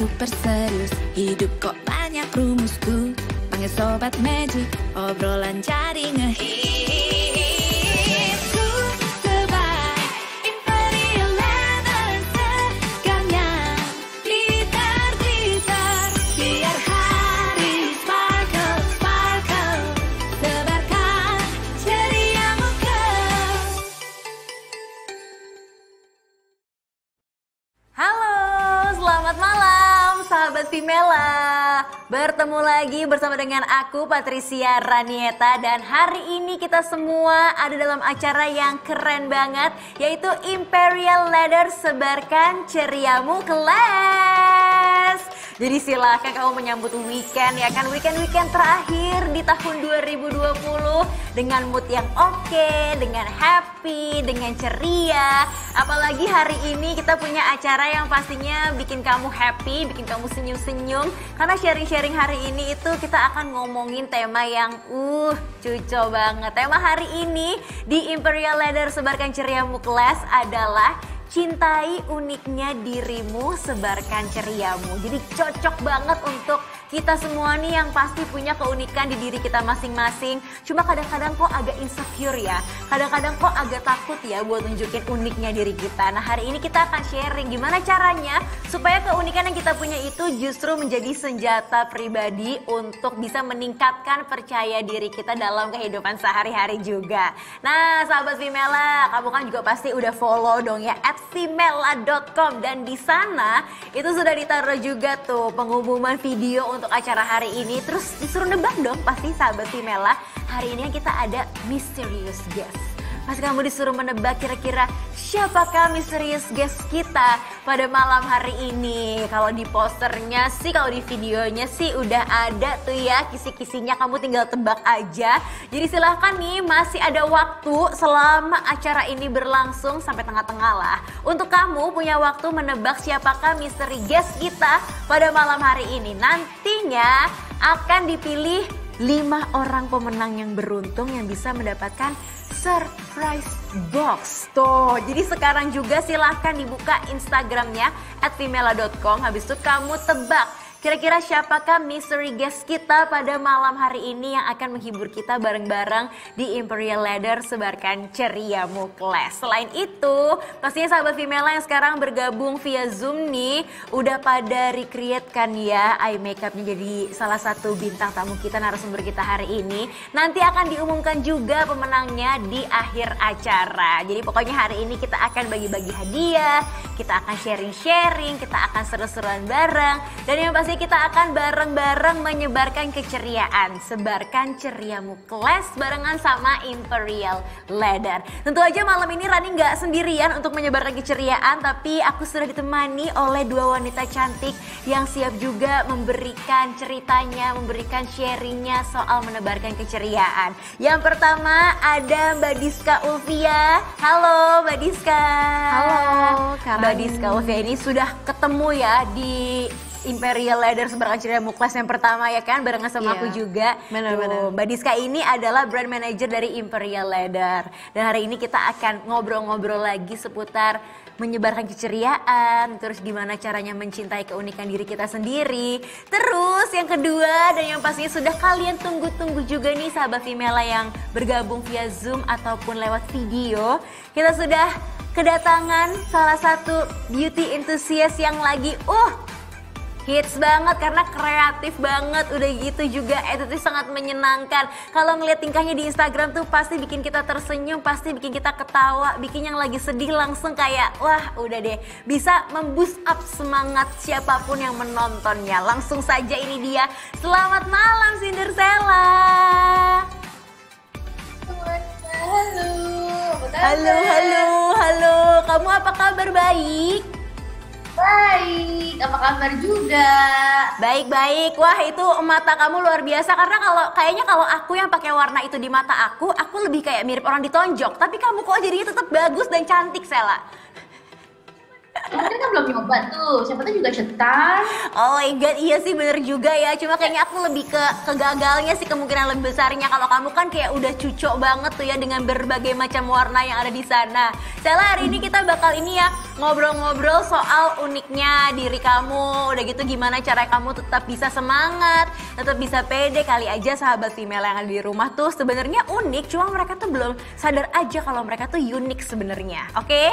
super serius. Hidup kok banyak rumusku. Panggil Sobat Magic, obrolan jadi ngehit. Ku sebar Imperial Leather, segangnya glitter-glitter. Biar hari sparkle, sparkle. Sebarkan ceriamu ke. Halo, selamat malam sahabat Vimela. Bertemu lagi bersama dengan aku Patricia Ranieta. Dan hari ini kita semua ada dalam acara yang keren banget, yaitu Imperial Leather, sebarkan ceriamu kelas. Jadi silahkan kamu menyambut weekend ya kan, weekend terakhir di tahun 2020 dengan mood yang oke, dengan happy, dengan ceria. Apalagi hari ini kita punya acara yang pastinya bikin kamu happy, bikin kamu senyum-senyum. Karena sharing-sharing hari ini itu kita akan ngomongin tema yang cuco banget. Tema hari ini di Imperial Leather, sebarkan ceriamu kelas adalah cintai uniknya dirimu, sebarkan ceriamu. Jadi cocok banget untuk kita semua nih yang pasti punya keunikan di diri kita masing-masing. Cuma kadang-kadang kok agak insecure ya. Kadang-kadang kok agak takut ya buat nunjukin uniknya diri kita. Nah, hari ini kita akan sharing gimana caranya supaya keunikan yang kita punya itu justru menjadi senjata pribadi untuk bisa meningkatkan percaya diri kita dalam kehidupan sehari-hari juga. Nah, sahabat Vimela, kamu kan juga pasti udah follow dong ya @vimela.com, dan di sana itu sudah ditaruh juga tuh pengumuman video untuk acara hari ini. Terus disuruh nebak dong pasti sahabat Vimela. Hari ini kita ada mysterious guest. Pas kamu disuruh menebak kira-kira siapakah misterius guest kita pada malam hari ini. Kalau di posternya sih, kalau di videonya sih udah ada tuh ya kisi-kisinya, kamu tinggal tebak aja. Jadi silahkan nih, masih ada waktu selama acara ini berlangsung sampai tengah-tengah lah. Untuk kamu punya waktu menebak siapakah misteri guest kita pada malam hari ini. Nantinya akan dipilih 5 orang pemenang yang beruntung yang bisa mendapatkan surprise box. Tuh, jadi sekarang juga silahkan dibuka Instagramnya @vimela.com. Habis itu kamu tebak kira-kira siapakah mystery guest kita pada malam hari ini yang akan menghibur kita bareng-bareng di Imperial Leather, sebarkan ceriamu kelas. Selain itu, pastinya sahabat Vimela yang sekarang bergabung via Zoom nih, udah pada recreate kan ya eye makeupnya jadi salah satu bintang tamu kita, narasumber kita hari ini. Nanti akan diumumkan juga pemenangnya di akhir acara. Jadi pokoknya hari ini kita akan bagi-bagi hadiah, kita akan sharing-sharing, kita akan seru-seruan bareng. Dan yang pasti kita akan bareng-bareng menyebarkan keceriaan. Sebarkan ceriamu kelas barengan sama Imperial Leather. Tentu aja malam ini Rani nggak sendirian untuk menyebarkan keceriaan, tapi aku sudah ditemani oleh 2 wanita cantik yang siap juga memberikan ceritanya, memberikan sharingnya soal menebarkan keceriaan. Yang pertama ada Mbak Diska Ulfia. Halo Mbak Diska. Halo Kak Mbak Diska Ulfia ini sudah ketemu ya di Imperial Leather, sebarkan ceriamu kelas yang pertama ya kan, barengan sama aku juga. Benar-benar. Mbak Diska ini adalah brand manager dari Imperial Leather. Dan hari ini kita akan ngobrol-ngobrol lagi seputar menyebarkan keceriaan, terus gimana caranya mencintai keunikan diri kita sendiri. Terus yang kedua dan yang pastinya sudah kalian tunggu-tunggu juga nih sahabat Vimela yang bergabung via Zoom ataupun lewat video, kita sudah kedatangan salah satu beauty enthusiast yang lagi hits banget karena kreatif banget, udah gitu juga attitude sangat menyenangkan. Kalau ngeliat tingkahnya di Instagram tuh pasti bikin kita tersenyum, pasti bikin kita ketawa, bikin yang lagi sedih langsung kayak wah udah deh bisa memboost up semangat siapapun yang menontonnya. Langsung saja ini dia. Selamat malam Cinderella. Halo. Kamu apa kabar? Baik? Baik, apa kabar juga? Baik. Wah, itu mata kamu luar biasa karena kayaknya kalau aku yang pakai warna itu di mata aku lebih kayak mirip orang ditonjok. Tapi kamu kok jadinya tetap bagus dan cantik, Sela. Mungkin kan belum belum nyoba tuh, siapa tuh juga cetar. Oh my god, iya sih bener juga ya. Cuma kayaknya aku lebih ke kegagalnya sih, kemungkinan lebih besarnya. Kalau kamu kan kayak udah cucok banget tuh ya dengan berbagai macam warna yang ada di sana. Sela, hari ini kita bakal ini ya ngobrol-ngobrol soal uniknya diri kamu. Udah gitu gimana cara kamu tetap bisa semangat, tetap bisa pede. Kali aja sahabat female yang ada di rumah tuh sebenarnya unik, cuma mereka tuh belum sadar aja kalau mereka tuh unik sebenarnya. Oke?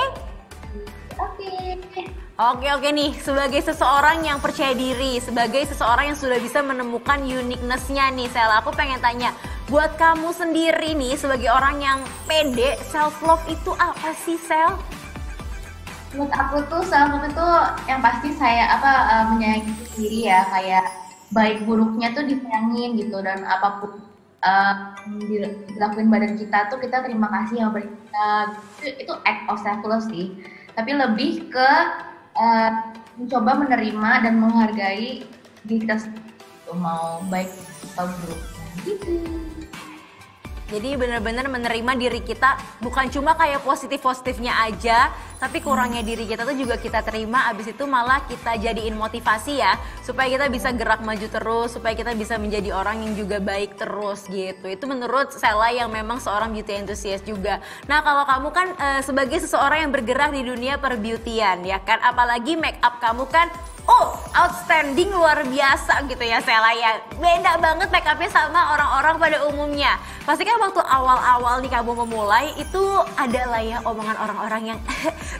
Oke nih, sebagai seseorang yang percaya diri, sebagai seseorang yang sudah bisa menemukan uniqueness-nya nih, Sel, aku pengen tanya, buat kamu sendiri nih, sebagai orang yang pede, self-love itu apa sih, Sel? Menurut aku tuh self-love itu yang pasti saya menyayangi diri ya, kayak baik buruknya tuh disayangin gitu, dan apapun dilakuin badan kita tuh kita terima kasih sama badan kita. Itu act of self-love sih, tapi lebih ke mencoba menerima dan menghargai diri kita sendiri, mau baik atau buruknya gitu. Jadi benar-benar menerima diri kita, bukan cuma kayak positif-positifnya aja, tapi kurangnya diri kita tuh juga kita terima, abis itu malah kita jadiin motivasi ya, supaya kita bisa gerak maju terus, supaya kita bisa menjadi orang yang juga baik terus gitu. Itu menurut Sela yang memang seorang beauty enthusiast juga. Nah kalau kamu kan sebagai seseorang yang bergerak di dunia perbeautyan ya kan, apalagi make up kamu kan outstanding, luar biasa gitu ya Sela ya. Beda banget make upnya sama orang-orang pada umumnya. Pasti kan waktu awal-awal nih kamu memulai itu adalah ya omongan orang-orang yang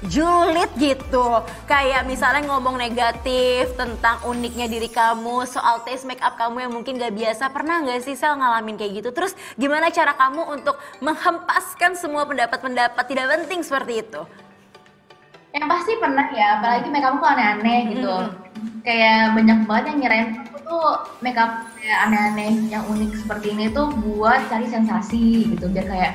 julid gitu. Kayak misalnya ngomong negatif tentang uniknya diri kamu, soal taste make up kamu yang mungkin gak biasa. Pernah gak sih Sel ngalamin kayak gitu? Terus gimana cara kamu untuk menghempaskan semua pendapat-pendapat tidak penting seperti itu? Yang pasti pernah ya, apalagi make up aku aneh-aneh gitu. Kayak banyak banget yang ngirain aku tuh make up kayak aneh-aneh yang unik seperti ini tuh buat cari sensasi gitu. Biar kayak,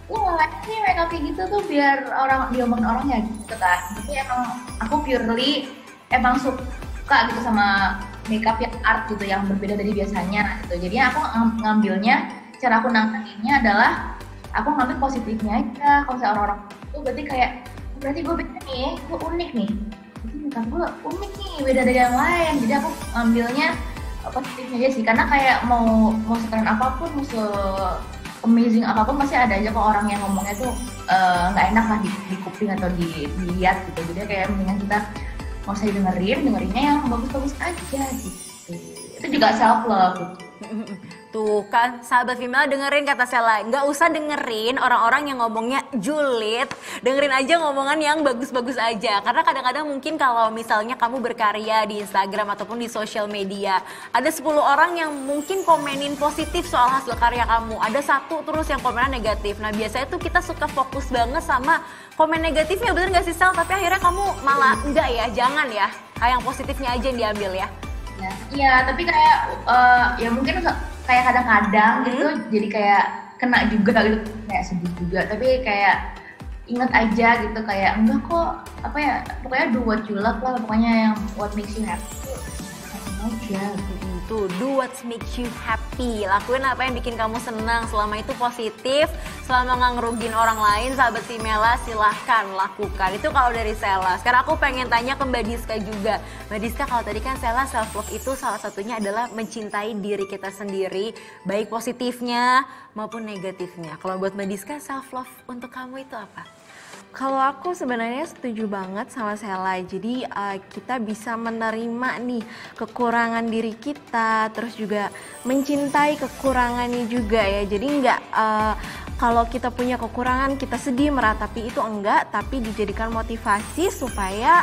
wah ini make up kayak gitu tuh biar orang diomongin orang ya gitu kan. Tapi emang aku purely emang suka gitu sama make up yang art gitu, yang berbeda dari biasanya gitu. Jadi aku ngambilnya, cara aku nanganinnya adalah aku ngambil positifnya aja. Kalau misalnya orang-orang itu berarti gue beda nih, gue unik nih. Jadi makeup gue unik nih, beda dari yang lain. Jadi aku ngambilnya positifnya aja sih, karena kayak mau sekeren apapun, mau amazing apapun, masih ada aja kok orang yang ngomongnya tuh nggak enak lah di kuping atau dilihat gitu. Jadi kayak mendingan kita mau saya dengerinnya yang bagus-bagus aja gitu. Itu juga self love gitu. Tuh kan sahabat female, dengerin kata Sela, nggak usah dengerin orang-orang yang ngomongnya julid, dengerin aja ngomongan yang bagus-bagus aja. Karena kadang-kadang mungkin kalau misalnya kamu berkarya di Instagram ataupun di sosial media, ada 10 orang yang mungkin komenin positif soal hasil karya kamu, ada satu terus yang komenan negatif. Nah biasanya tuh kita suka fokus banget sama komen negatifnya, bener nggak sih Sel? Tapi akhirnya kamu malah enggak ya, jangan ya, yang positifnya aja yang diambil ya. Iya, tapi kayak ya mungkin kayak kadang-kadang gitu jadi kayak kena juga gitu, kayak sedih juga, tapi kayak ingat aja gitu, kayak enggak kok, pokoknya do what you love lah, pokoknya yang what makes you happy aja. Tuh, do what makes you happy, lakuin apa yang bikin kamu senang, selama itu positif, selama nggak ngerugin orang lain, sahabat Simela silahkan lakukan. Itu kalau dari Sela. Sekarang aku pengen tanya ke Mbak Diska juga. Mbak Diska, kalau tadi kan Sela self love itu salah satunya adalah mencintai diri kita sendiri, baik positifnya maupun negatifnya. Kalau buat Mbak Diska, self love untuk kamu itu apa? Kalau aku sebenarnya setuju banget sama Sela. Jadi kita bisa menerima nih kekurangan diri kita, terus juga mencintai kekurangannya juga ya. Jadi nggak kalau kita punya kekurangan kita sedih meratapi itu, enggak, tapi dijadikan motivasi supaya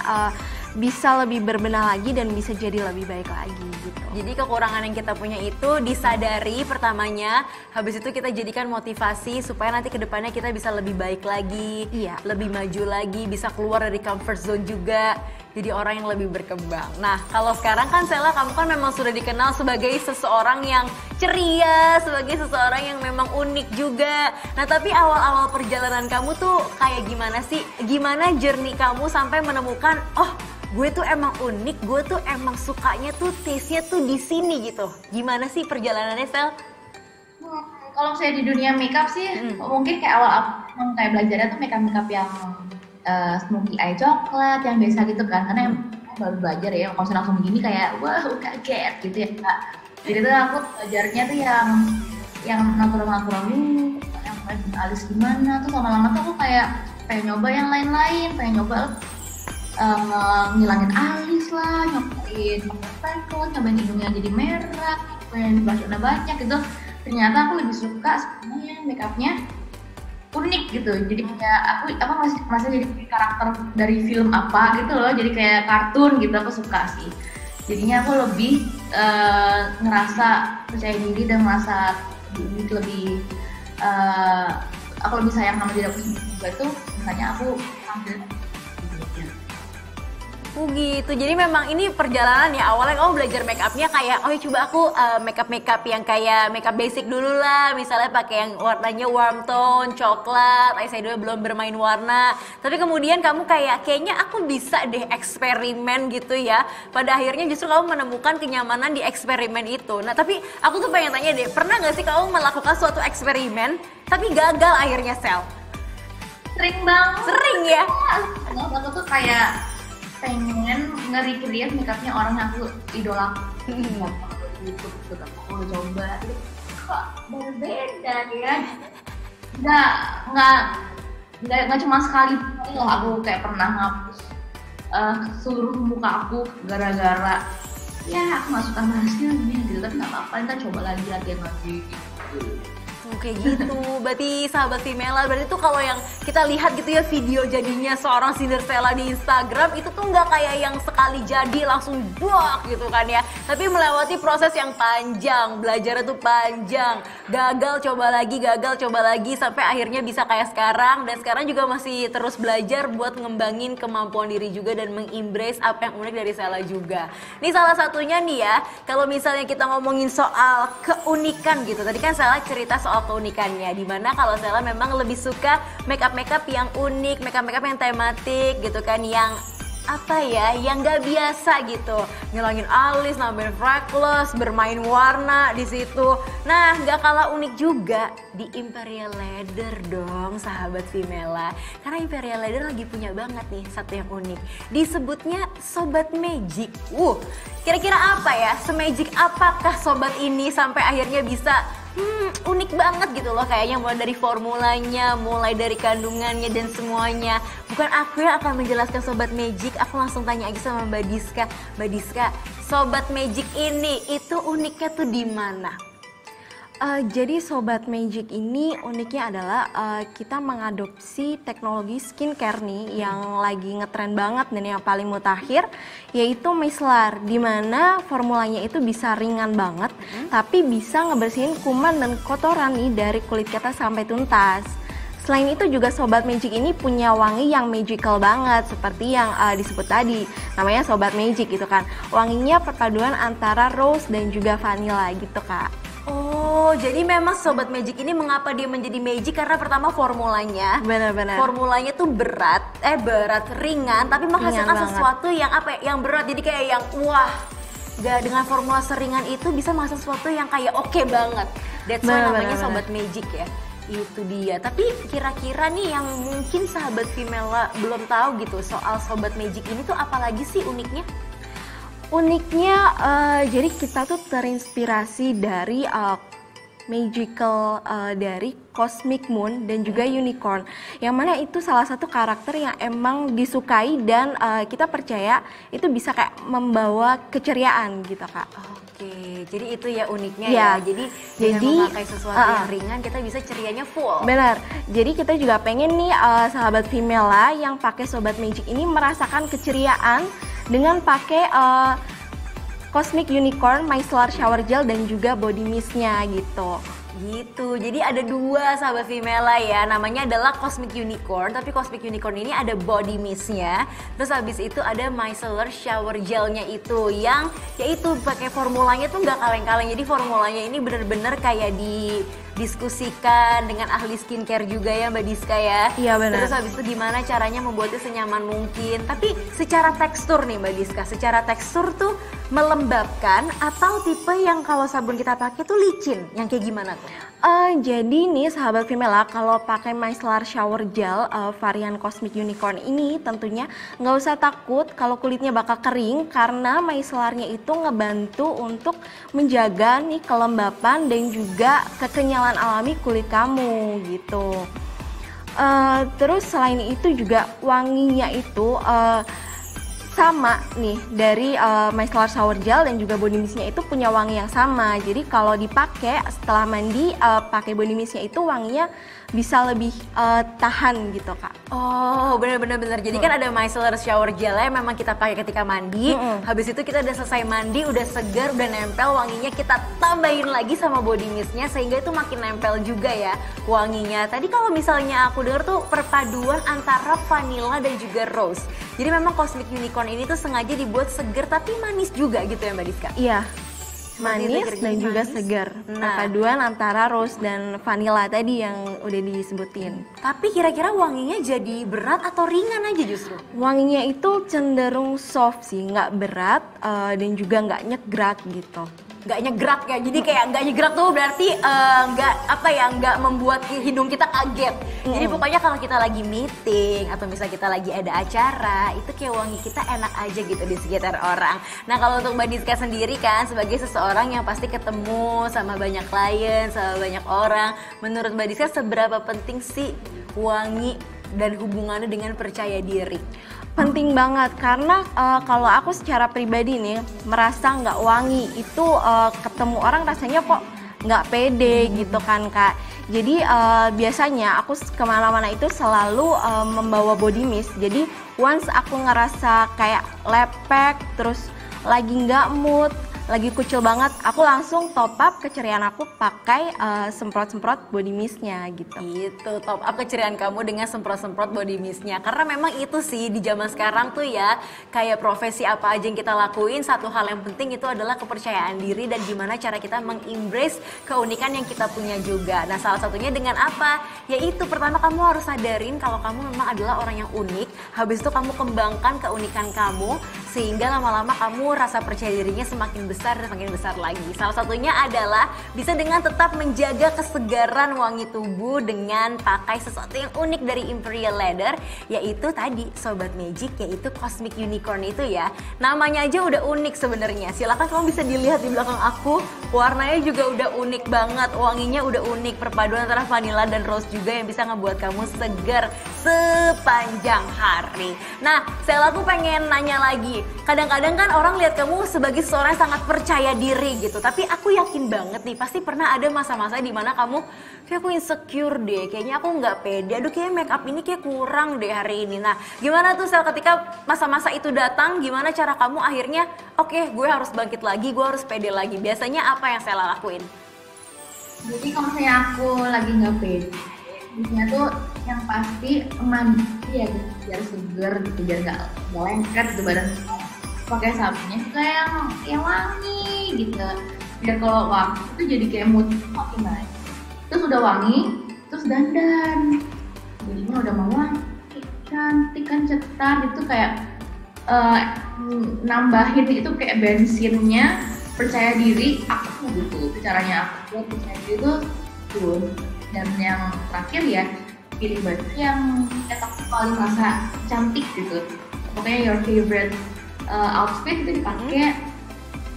bisa lebih berbenah lagi dan bisa jadi lebih baik lagi gitu. Jadi kekurangan yang kita punya itu disadari pertamanya, habis itu kita jadikan motivasi supaya nanti kedepannya kita bisa lebih baik lagi, lebih maju lagi, bisa keluar dari comfort zone juga, jadi orang yang lebih berkembang. Nah kalau sekarang kan Sela, kamu kan memang sudah dikenal sebagai seseorang yang ceria, sebagai seseorang yang memang unik juga. Nah tapi awal-awal perjalanan kamu tuh kayak gimana sih? Gimana journey kamu sampai menemukan, oh gue tuh emang unik, gue tuh emang sukanya tuh taste-nya tuh di sini gitu. Gimana sih perjalanannya, Sel? Kalau saya di dunia makeup sih, mungkin kayak awal kayak belajarnya tuh makeup yang smokey eye coklat yang biasa gitu kan, karena yang baru belajar ya, kalau misalnya langsung begini kayak wah kaget gitu ya Kak. Jadi tuh aku belajarnya tuh yang natural dulu, yang alis gimana, tuh lama-lama tuh aku kayak pengen nyoba yang lain-lain, pengen nyoba ngilangin alis lah, nyobain freckles, nyobain hidungnya jadi merah, pengen blushnya banyak gitu. Ternyata aku lebih suka sebenarnya makeupnya unik gitu, jadi kayak aku masih jadi karakter dari film apa gitu loh, jadi kayak kartun gitu, aku suka sih. Jadinya aku lebih ngerasa percaya diri dan merasa lebih aku lebih sayang sama diri aku sendiri juga, itu misalnya aku ambil gitu. Jadi memang ini perjalanan ya, awalnya kamu belajar make upnya kayak oh ya coba aku makeup yang kayak makeup basic dulu lah, misalnya pakai yang warnanya warm tone, coklat, eyeshadow belum bermain warna. Tapi kemudian kamu kayaknya aku bisa deh eksperimen gitu ya. Pada akhirnya justru kamu menemukan kenyamanan di eksperimen itu. Nah tapi aku tuh pengen tanya deh, pernah gak sih kamu melakukan suatu eksperimen tapi gagal akhirnya Sel? Sering banget. Sering ya? Aku tuh kayak pengen nge-recreate makeupnya orang yang aku idolakan. Di YouTube gitu, aku udah coba, kok berbeda ya. Nggak cuma sekali loh aku kayak pernah ngapus seluruh muka aku gara-gara ya aku nggak suka hasilnya gitu, tapi nggak apa-apa, kita coba lagi latihan lagi gitu. Kayak gitu, berarti sahabat Vimela, berarti tuh kalau yang kita lihat gitu ya video jadinya seorang Cinderella di Instagram itu tuh nggak kayak yang sekali jadi langsung buak gitu kan ya, tapi melewati proses yang panjang, belajarnya tuh panjang, gagal coba lagi sampai akhirnya bisa kayak sekarang, dan sekarang juga masih terus belajar buat ngembangin kemampuan diri juga dan mengembrace apa yang unik dari Sela juga. Ini salah satunya nih ya, kalau misalnya kita ngomongin soal keunikan gitu, tadi kan Sela cerita soal keunikannya, dimana kalau Sela memang lebih suka makeup yang unik, makeup yang tematik gitu kan, yang apa ya, yang gak biasa gitu, ngilangin alis, nambahin freckles, bermain warna di situ. Nah, gak kalah unik juga di Imperial Leather dong, sahabat Vimela. Karena Imperial Leather lagi punya banget nih satu yang unik, disebutnya Sobat Magic. Kira-kira apa ya, se-magic apakah sobat ini sampai akhirnya bisa unik banget gitu loh, kayaknya mulai dari formulanya, mulai dari kandungannya dan semuanya. Bukan aku yang akan menjelaskan Sobat Magic, aku langsung tanya aja sama Mbak Diska. Mbak Diska, Sobat Magic ini itu uniknya tuh di mana? Jadi Sobat Magic ini uniknya adalah kita mengadopsi teknologi skincare nih yang lagi ngetren banget dan yang paling mutakhir, yaitu micellar, dimana formulanya itu bisa ringan banget tapi bisa ngebersihin kuman dan kotoran nih dari kulit kita sampai tuntas. Selain itu juga Sobat Magic ini punya wangi yang magical banget, seperti yang disebut tadi, namanya Sobat Magic gitu kan. Wanginya perpaduan antara rose dan juga vanilla gitu Kak. Oh, jadi memang Sobat Magic ini mengapa dia menjadi magic, karena pertama formulanya. Benar-benar. Formulanya tuh berat, ringan, tapi menghasilkan sesuatu yang apa ya, yang berat. Jadi kayak yang wah, dengan formula seringan itu bisa menghasilkan sesuatu yang kayak oke banget. That's why namanya Sobat Magic ya. Itu dia. Tapi kira-kira nih yang mungkin sahabat Vimela belum tahu gitu soal Sobat Magic ini tuh apalagi sih uniknya? Uniknya, jadi kita tuh terinspirasi dari magical dari Cosmic Moon dan juga Unicorn, yang mana itu salah satu karakter yang emang disukai dan kita percaya itu bisa kayak membawa keceriaan gitu Kak. Oke, jadi itu ya uniknya ya. Jadi memakai sesuatu yang ringan kita bisa cerianya full. Benar. Jadi kita juga pengen nih sahabat Vimela yang pakai Sobat Magic ini merasakan keceriaan dengan pakai Cosmic Unicorn Micellar Shower Gel dan juga body mist-nya gitu. Gitu, jadi ada dua sahabat Vimela ya, namanya adalah Cosmic Unicorn, tapi Cosmic Unicorn ini ada body mist-nya, terus habis itu ada micellar shower gel-nya itu, yang yaitu pakai formulanya tuh nggak kaleng-kaleng, jadi formulanya ini bener-bener kayak didiskusikan dengan ahli skincare juga ya Mbak Diska ya. Iya benar. Terus habis itu gimana caranya membuatnya senyaman mungkin, tapi secara tekstur nih Mbak Diska, secara tekstur tuh melembabkan atau tipe yang kalau sabun kita pakai tuh licin, yang kayak gimana tuh? Jadi nih sahabat Vimela, kalau pakai micellar shower gel varian Cosmic Unicorn ini tentunya nggak usah takut kalau kulitnya bakal kering, karena micellarnya itu ngebantu untuk menjaga nih kelembapan dan juga kekenyalan alami kulit kamu gitu. Terus selain itu juga wanginya itu sama nih dari micellar shower gel dan juga body mistnya itu punya wangi yang sama. Jadi kalau dipakai setelah mandi, pakai body mistnya itu wanginya bisa lebih tahan gitu Kak. Oh bener. Jadi kan ada micellar shower gel yang memang kita pakai ketika mandi. Habis itu kita udah selesai mandi, udah segar, udah nempel wanginya, kita tambahin lagi sama body mistnya sehingga itu makin nempel juga ya wanginya. Tadi kalau misalnya aku denger tuh perpaduan antara vanilla dan juga rose. Jadi memang Cosmic Unicorn ini tuh sengaja dibuat segar tapi manis juga gitu ya Mbak Diska? Iya, manis dan juga segar. Perpaduan antara rose dan vanilla tadi yang udah disebutin. Tapi kira-kira wanginya jadi berat atau ringan aja justru? Wanginya itu cenderung soft sih, nggak berat dan juga nggak nyegrak gitu. Nggak nyegrak ya, jadi kayak nggak nyegrak tuh berarti nggak membuat hidung kita kaget. Jadi pokoknya kalau kita lagi meeting atau misalnya kita lagi ada acara, itu kayak wangi kita enak aja gitu di sekitar orang. Nah kalau untuk Mbak Diska sendiri kan sebagai seseorang yang pasti ketemu sama banyak klien, sama banyak orang, menurut Mbak Diska seberapa penting sih wangi dan hubungannya dengan percaya diri? Penting banget, karena kalau aku secara pribadi nih merasa nggak wangi itu ketemu orang rasanya kok nggak pede gitu kan Kak. Jadi biasanya aku kemana-mana itu selalu membawa body mist. Jadi once aku ngerasa kayak lepek, terus lagi nggak mood, lagi kucil banget, aku langsung top up keceriaan aku pakai semprot-semprot body mistnya gitu. Itu top up keceriaan kamu dengan semprot-semprot body mistnya. Karena memang itu sih di zaman sekarang tuh ya, kayak profesi apa aja yang kita lakuin, satu hal yang penting itu adalah kepercayaan diri dan gimana cara kita mengembrace keunikan yang kita punya juga. Nah salah satunya dengan apa? Yaitu pertama kamu harus sadarin kalau kamu memang adalah orang yang unik. Habis itu kamu kembangkan keunikan kamu sehingga lama-lama kamu rasa percaya dirinya semakin besar dan semakin besar lagi. Salah satunya adalah bisa dengan tetap menjaga kesegaran wangi tubuh dengan pakai sesuatu yang unik dari Imperial Leather, yaitu tadi Sobat Magic, yaitu Cosmic Unicorn itu ya. Namanya aja udah unik sebenarnya. Silakan kamu bisa dilihat di belakang aku, warnanya juga udah unik banget, wanginya udah unik, perpaduan antara vanilla dan rose juga yang bisa ngebuat kamu segar sepanjang hari. Nah, Sel, aku pengen nanya lagi. Kadang-kadang kan orang lihat kamu sebagai seorang yang sangat percaya diri gitu, tapi aku yakin banget nih pasti pernah ada masa-masa di mana kamu kayak aku insecure deh, kayaknya aku nggak pede, aduh kayak make up ini kayak kurang deh hari ini. Nah gimana tuh Sel ketika masa-masa itu datang, gimana cara kamu akhirnya oke, gue harus bangkit lagi, gue harus pede lagi? Biasanya apa yang Sel lakuin? Jadi kalau misalnya aku lagi nggak pede, biasanya tuh yang pasti mandi ya gitu, biar seger gitu, biar nggak lengket gitu badan. Pakai sabunnya juga yang wangi gitu, biar kalau waktu itu jadi kayak mood makin naik. Terus udah wangi, terus dandan, jadinya udah mau wangi, cantik kan, cetar itu kayak nambahin itu kayak bensinnya percaya diri aku gitu. Caranya aku buat percaya diri itu tuh. Dan yang terakhir ya, pilih baju yang aku paling merasa cantik gitu. Pokoknya your favorite outfit itu dipakai,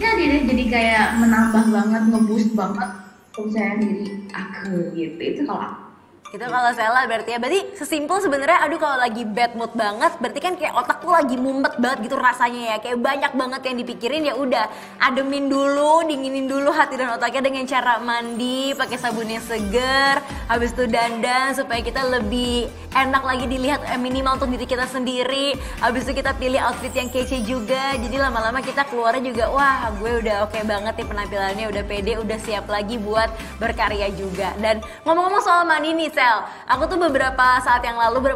ya dia jadi kayak menambah banget, ngeboost banget kepercayaan diri aku gitu. Itu kalau aku. Itu kalau Sela berarti sesimpel sebenarnya, aduh kalau lagi bad mood banget berarti kan kayak otak tuh lagi mumet banget gitu rasanya ya, kayak banyak banget yang dipikirin. Ya udah ademin dulu, dinginin dulu hati dan otaknya dengan cara mandi pakai sabun yang seger, habis itu dandan supaya kita lebih enak lagi dilihat, minimal untuk diri kita sendiri. Habis itu kita pilih outfit yang kece juga, jadi lama-lama kita keluarnya juga wah gue udah oke banget nih penampilannya, udah pede, udah siap lagi buat berkarya juga. Dan ngomong-ngomong soal mandi nih Sel, aku tuh beberapa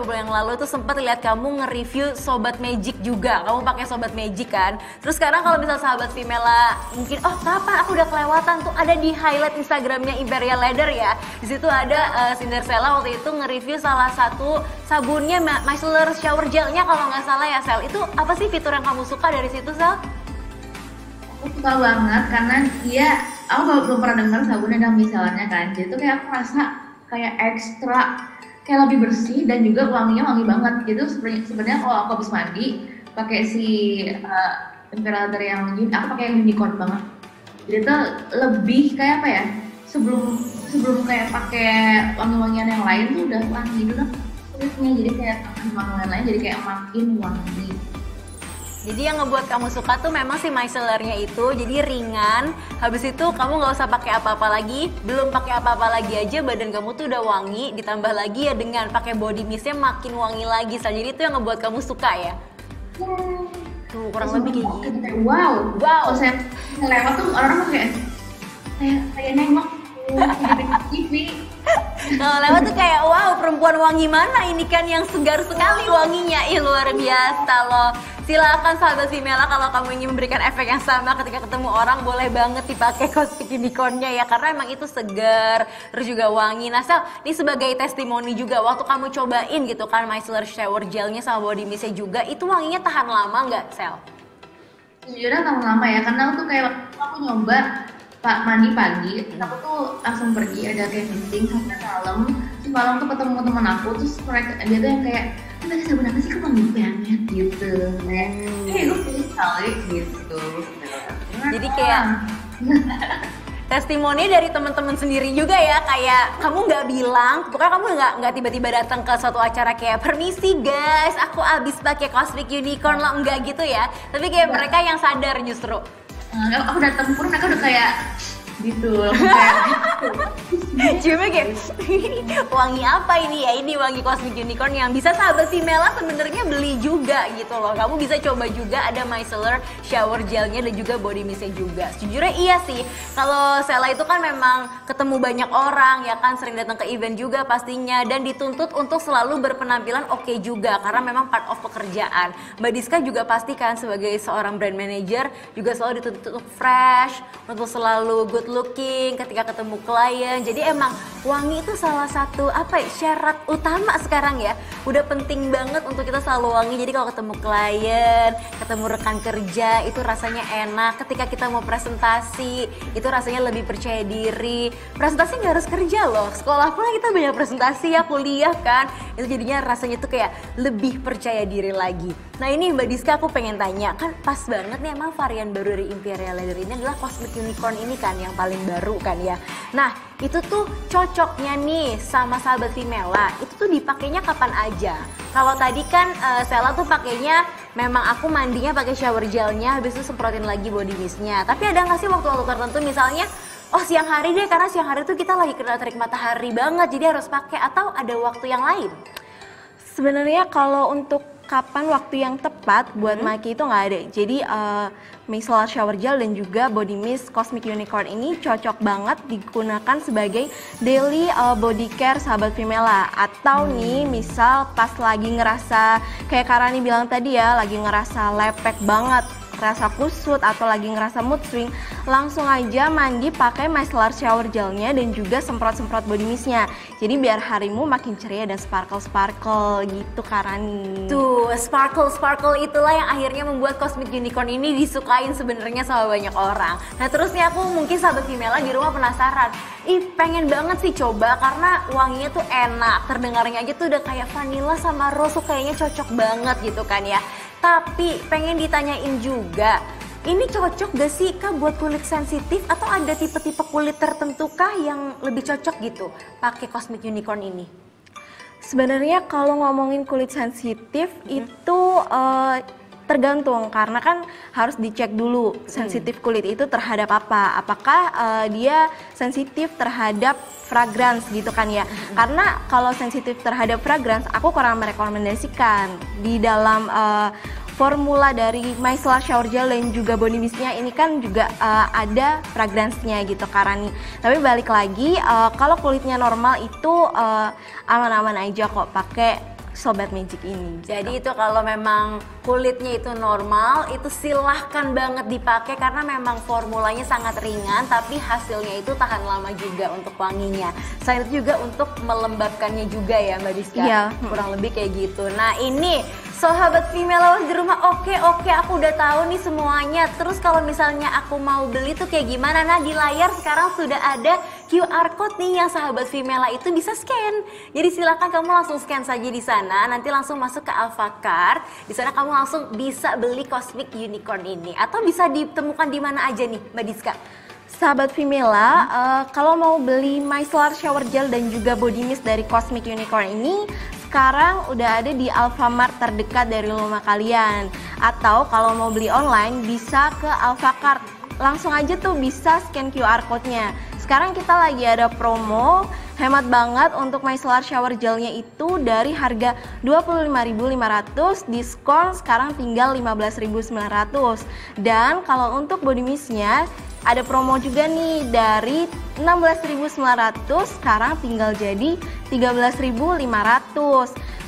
bulan yang lalu tuh sempat lihat kamu nge-review Sobat Magic juga. Kamu pakai Sobat Magic kan? Terus sekarang kalau misal sahabat Vimela mungkin, oh kapan aku udah kelewatan, tuh ada di highlight Instagramnya Imperial Leather ya. Di situ ada Cinderella waktu itu nge-review salah satu sabunnya micellar shower gelnya kalau nggak salah ya Sel. Itu apa sih fitur yang kamu suka dari situ Sel? Aku suka banget karena dia aku belum pernah dengar sabun ada micellarnya kan. Jadi tuh kayak aku rasa kayak ekstra, kayak lebih bersih dan juga wanginya wangi banget gitu. Sebenarnya kalau aku habis mandi pakai si Imperator yang ini, aku pakai yang unicorn banget. Jadi tuh lebih kayak apa ya? Sebelum kayak pakai wangi-wangian yang lain tuh udah wangi dulu kulitnya, jadi kayak wangi-wangian lain jadi kayak makin wangi. Jadi yang ngebuat kamu suka tuh memang si micellarnya itu, jadi ringan. Habis itu kamu nggak usah pakai apa-apa lagi, belum pakai apa-apa lagi aja badan kamu tuh udah wangi. Ditambah lagi ya dengan pakai body mistnya makin wangi lagi. Jadi itu yang ngebuat kamu suka ya. Tuh kurang lebih kayak gitu. Wow. Kalau saya lewat tuh orang-orang kayak nengok di TV. Kalau lewat tuh kayak wow, perempuan wangi mana ini kan yang segar sekali wanginya. Ih luar biasa loh. Silakan sahabat Vimela, kalau kamu ingin memberikan efek yang sama ketika ketemu orang, boleh banget dipakai Cosmic Unicorn-nya ya, karena emang itu segar terus juga wangi. Nah Sel, ini sebagai testimoni juga waktu kamu cobain gitu kan micellar shower gelnya sama body mist-nya juga, itu wanginya tahan lama nggak Sel? Sejujurnya tahan lama ya, karena aku tuh kayak waktu aku nyoba mandi pagi, aku tuh langsung pergi ada kayak meeting sampai malam. Terus malam tuh ketemu teman aku, terus dia tuh yang kayak tadi sabun apa sih kok wangi banget gitu, kayak gue pilih kali gitu. Jadi kayak testimoni dari teman-teman sendiri juga ya, kayak kamu nggak bilang, pokoknya kamu nggak tiba-tiba datang ke suatu acara kayak permisi guys, aku abis pakai Cosmic Unicorn lah, enggak gitu ya. Tapi kayak mereka yang sadar justru. Aku datang pun mereka udah kayak gitu, kayak cuma kayak wangi apa ini ya, ini wangi Cosmic Unicorn yang bisa sahabat Vimela sebenarnya beli juga gitu loh. Kamu bisa coba juga, ada micellar shower gelnya dan juga body mistnya juga. Sejujurnya iya sih, kalau Sela itu kan memang ketemu banyak orang ya kan, sering datang ke event juga pastinya, dan dituntut untuk selalu berpenampilan oke juga karena memang part of pekerjaan. Mbak Diska juga pasti kan sebagai seorang brand manager juga selalu dituntut untuk fresh, untuk selalu good looking ketika ketemu klien. Jadi emang wangi itu salah satu syarat utama sekarang ya. Udah penting banget untuk kita selalu wangi. Jadi kalau ketemu klien, ketemu rekan kerja itu rasanya enak. Ketika kita mau presentasi itu rasanya lebih percaya diri. Presentasi nggak harus kerja loh. Sekolah pun kita banyak presentasi ya, kuliah kan. Itu jadinya rasanya tuh kayak lebih percaya diri lagi. Nah ini Mbak Diska, aku pengen tanya, kan pas banget nih emang varian baru dari Imperial Leather ini adalah Cosmic Unicorn ini kan yang paling baru kan ya. Nah itu tuh cocoknya nih sama sahabat Vimela, itu tuh dipakainya kapan aja. Kalau tadi kan Sela tuh pakainya memang aku mandinya pakai shower gelnya, habis itu semprotin lagi body mistnya. Tapi ada nggak sih waktu-waktu tertentu misalnya, oh siang hari deh karena siang hari tuh kita lagi kena terik matahari banget jadi harus pakai, atau ada waktu yang lain? Sebenarnya kalau untuk kapan waktu yang tepat buat maki itu nggak ada. Jadi micellar shower gel dan juga body mist Cosmic Unicorn ini cocok banget digunakan sebagai daily body care sahabat Vimela. Atau nih misal pas lagi ngerasa kayak Karani bilang tadi ya, lagi ngerasa lepek banget, rasa kusut atau lagi ngerasa mood swing, langsung aja mandi pakai micellar shower gelnya dan juga semprot-semprot body mistnya. Jadi biar harimu makin ceria dan sparkle-sparkle gitu Karani. Tuh, sparkle itulah yang akhirnya membuat Cosmic Unicorn ini disukain sebenarnya sama banyak orang. Nah terus nih aku mungkin sahabat Vimela di rumah penasaran, pengen banget sih coba karena wanginya tuh enak, terdengarnya aja tuh udah kayak vanilla sama rose tuh kayaknya cocok banget gitu kan ya. Tapi pengen ditanyain juga, ini cocok gak sih Kak buat kulit sensitif atau ada tipe-tipe kulit tertentu kah yang lebih cocok gitu pakai Cosmic Unicorn ini? Sebenarnya kalau ngomongin kulit sensitif itu tergantung, karena kan harus dicek dulu sensitif kulit itu terhadap apa. Apakah dia sensitif terhadap fragrance gitu kan ya. Karena kalau sensitif terhadap fragrance aku kurang merekomendasikan di dalam formula dari micellar shower gel dan juga body mistnya ini kan juga ada fragrance-nya gitu Karani. Tapi balik lagi kalau kulitnya normal itu aman-aman aja kok pakai Sobat Magic ini. Jadi itu kalau memang kulitnya itu normal, itu silahkan banget dipakai karena memang formulanya sangat ringan tapi hasilnya itu tahan lama juga untuk wanginya. Selain itu juga untuk melembabkannya juga ya Mbak Diska. Iya. Kurang lebih kayak gitu. Nah ini Sahabat Female di rumah, oke, aku udah tahu nih semuanya. Terus kalau misalnya aku mau beli tuh kayak gimana? Nah, di layar sekarang sudah ada QR code nih yang sahabat Female itu bisa scan. Jadi silakan kamu langsung scan saja di sana. Nanti langsung masuk ke Alfacart. Di sana kamu langsung bisa beli Cosmic Unicorn ini. Atau bisa ditemukan di mana aja nih, Mbak Diska? Sahabat Femela, kalau mau beli micellar shower gel dan juga body mist dari Cosmic Unicorn ini sekarang udah ada di Alfamart terdekat dari rumah kalian. Atau kalau mau beli online bisa ke Alfacart. Langsung aja tuh bisa scan QR code-nya. Sekarang kita lagi ada promo hemat banget untuk micellar shower gelnya itu dari harga 25.500 diskon sekarang tinggal 15.900. Dan kalau untuk body mistnya ada promo juga nih dari 16.900 sekarang tinggal jadi 13.500.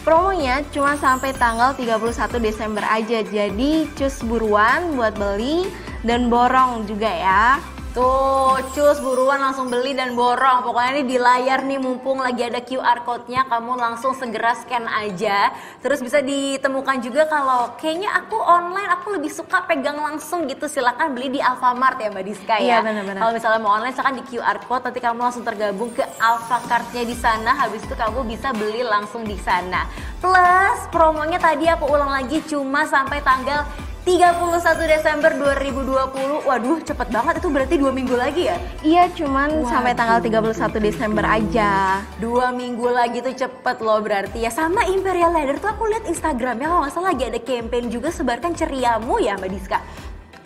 Promonya cuma sampai tanggal 31 Desember aja. Jadi cus buruan buat beli dan borong juga ya. Tuh, cus buruan langsung beli dan borong. Pokoknya ini di layar nih mumpung lagi ada QR code-nya, kamu langsung segera scan aja. Terus bisa ditemukan juga kalau kayaknya aku online aku lebih suka pegang langsung gitu. Silakan beli di Alfamart ya Mbak Diska ya. Iya, benar-benar. Kalau misalnya mau online silakan di QR code, nanti kamu langsung tergabung ke Alfacart-nya di sana. Habis itu kamu bisa beli langsung di sana. Plus promonya tadi aku ulang lagi cuma sampai tanggal 31 Desember 2020. Waduh, cepet banget, itu berarti 2 minggu lagi ya? Iya, cuman sampai tanggal 31 Desember aja. 2 minggu lagi tuh cepet loh berarti ya. Sama Imperial Leather tuh aku lihat Instagramnya kalau nggak salah lagi ada campaign juga sebarkan ceriamu ya Mbak Diska.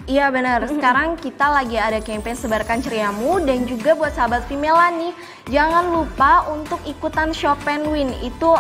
Iya benar, sekarang kita lagi ada campaign sebarkan ceriamu. Dan juga buat sahabat Femela nih, jangan lupa untuk ikutan Shop and Win. Itu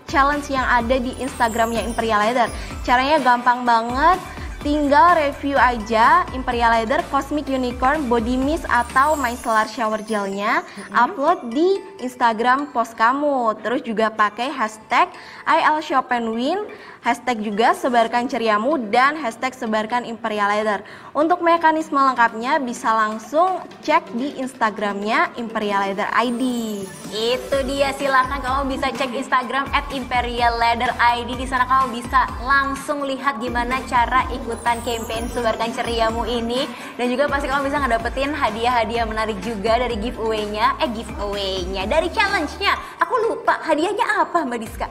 challenge yang ada di Instagramnya Imperial Leather. Caranya gampang banget, tinggal review aja Imperial Leather Cosmic Unicorn Body Mist atau micellar shower gelnya, upload di Instagram post kamu. Terus juga pakai hashtag #ILShopandWin, hashtag juga sebarkan ceriamu, dan hashtag sebarkan Imperial Leather. Untuk mekanisme lengkapnya bisa langsung cek di Instagramnya Imperial Leather ID. Itu dia, silakan kamu bisa cek Instagram @ImperialLeatherID. Di sana kamu bisa langsung lihat gimana cara ikutan campaign sebarkan ceriamu ini. Dan juga pasti kamu bisa ngedapetin hadiah-hadiah menarik juga dari giveaway-nya. Dari challenge-nya. Aku lupa hadiahnya apa Mbak Diska?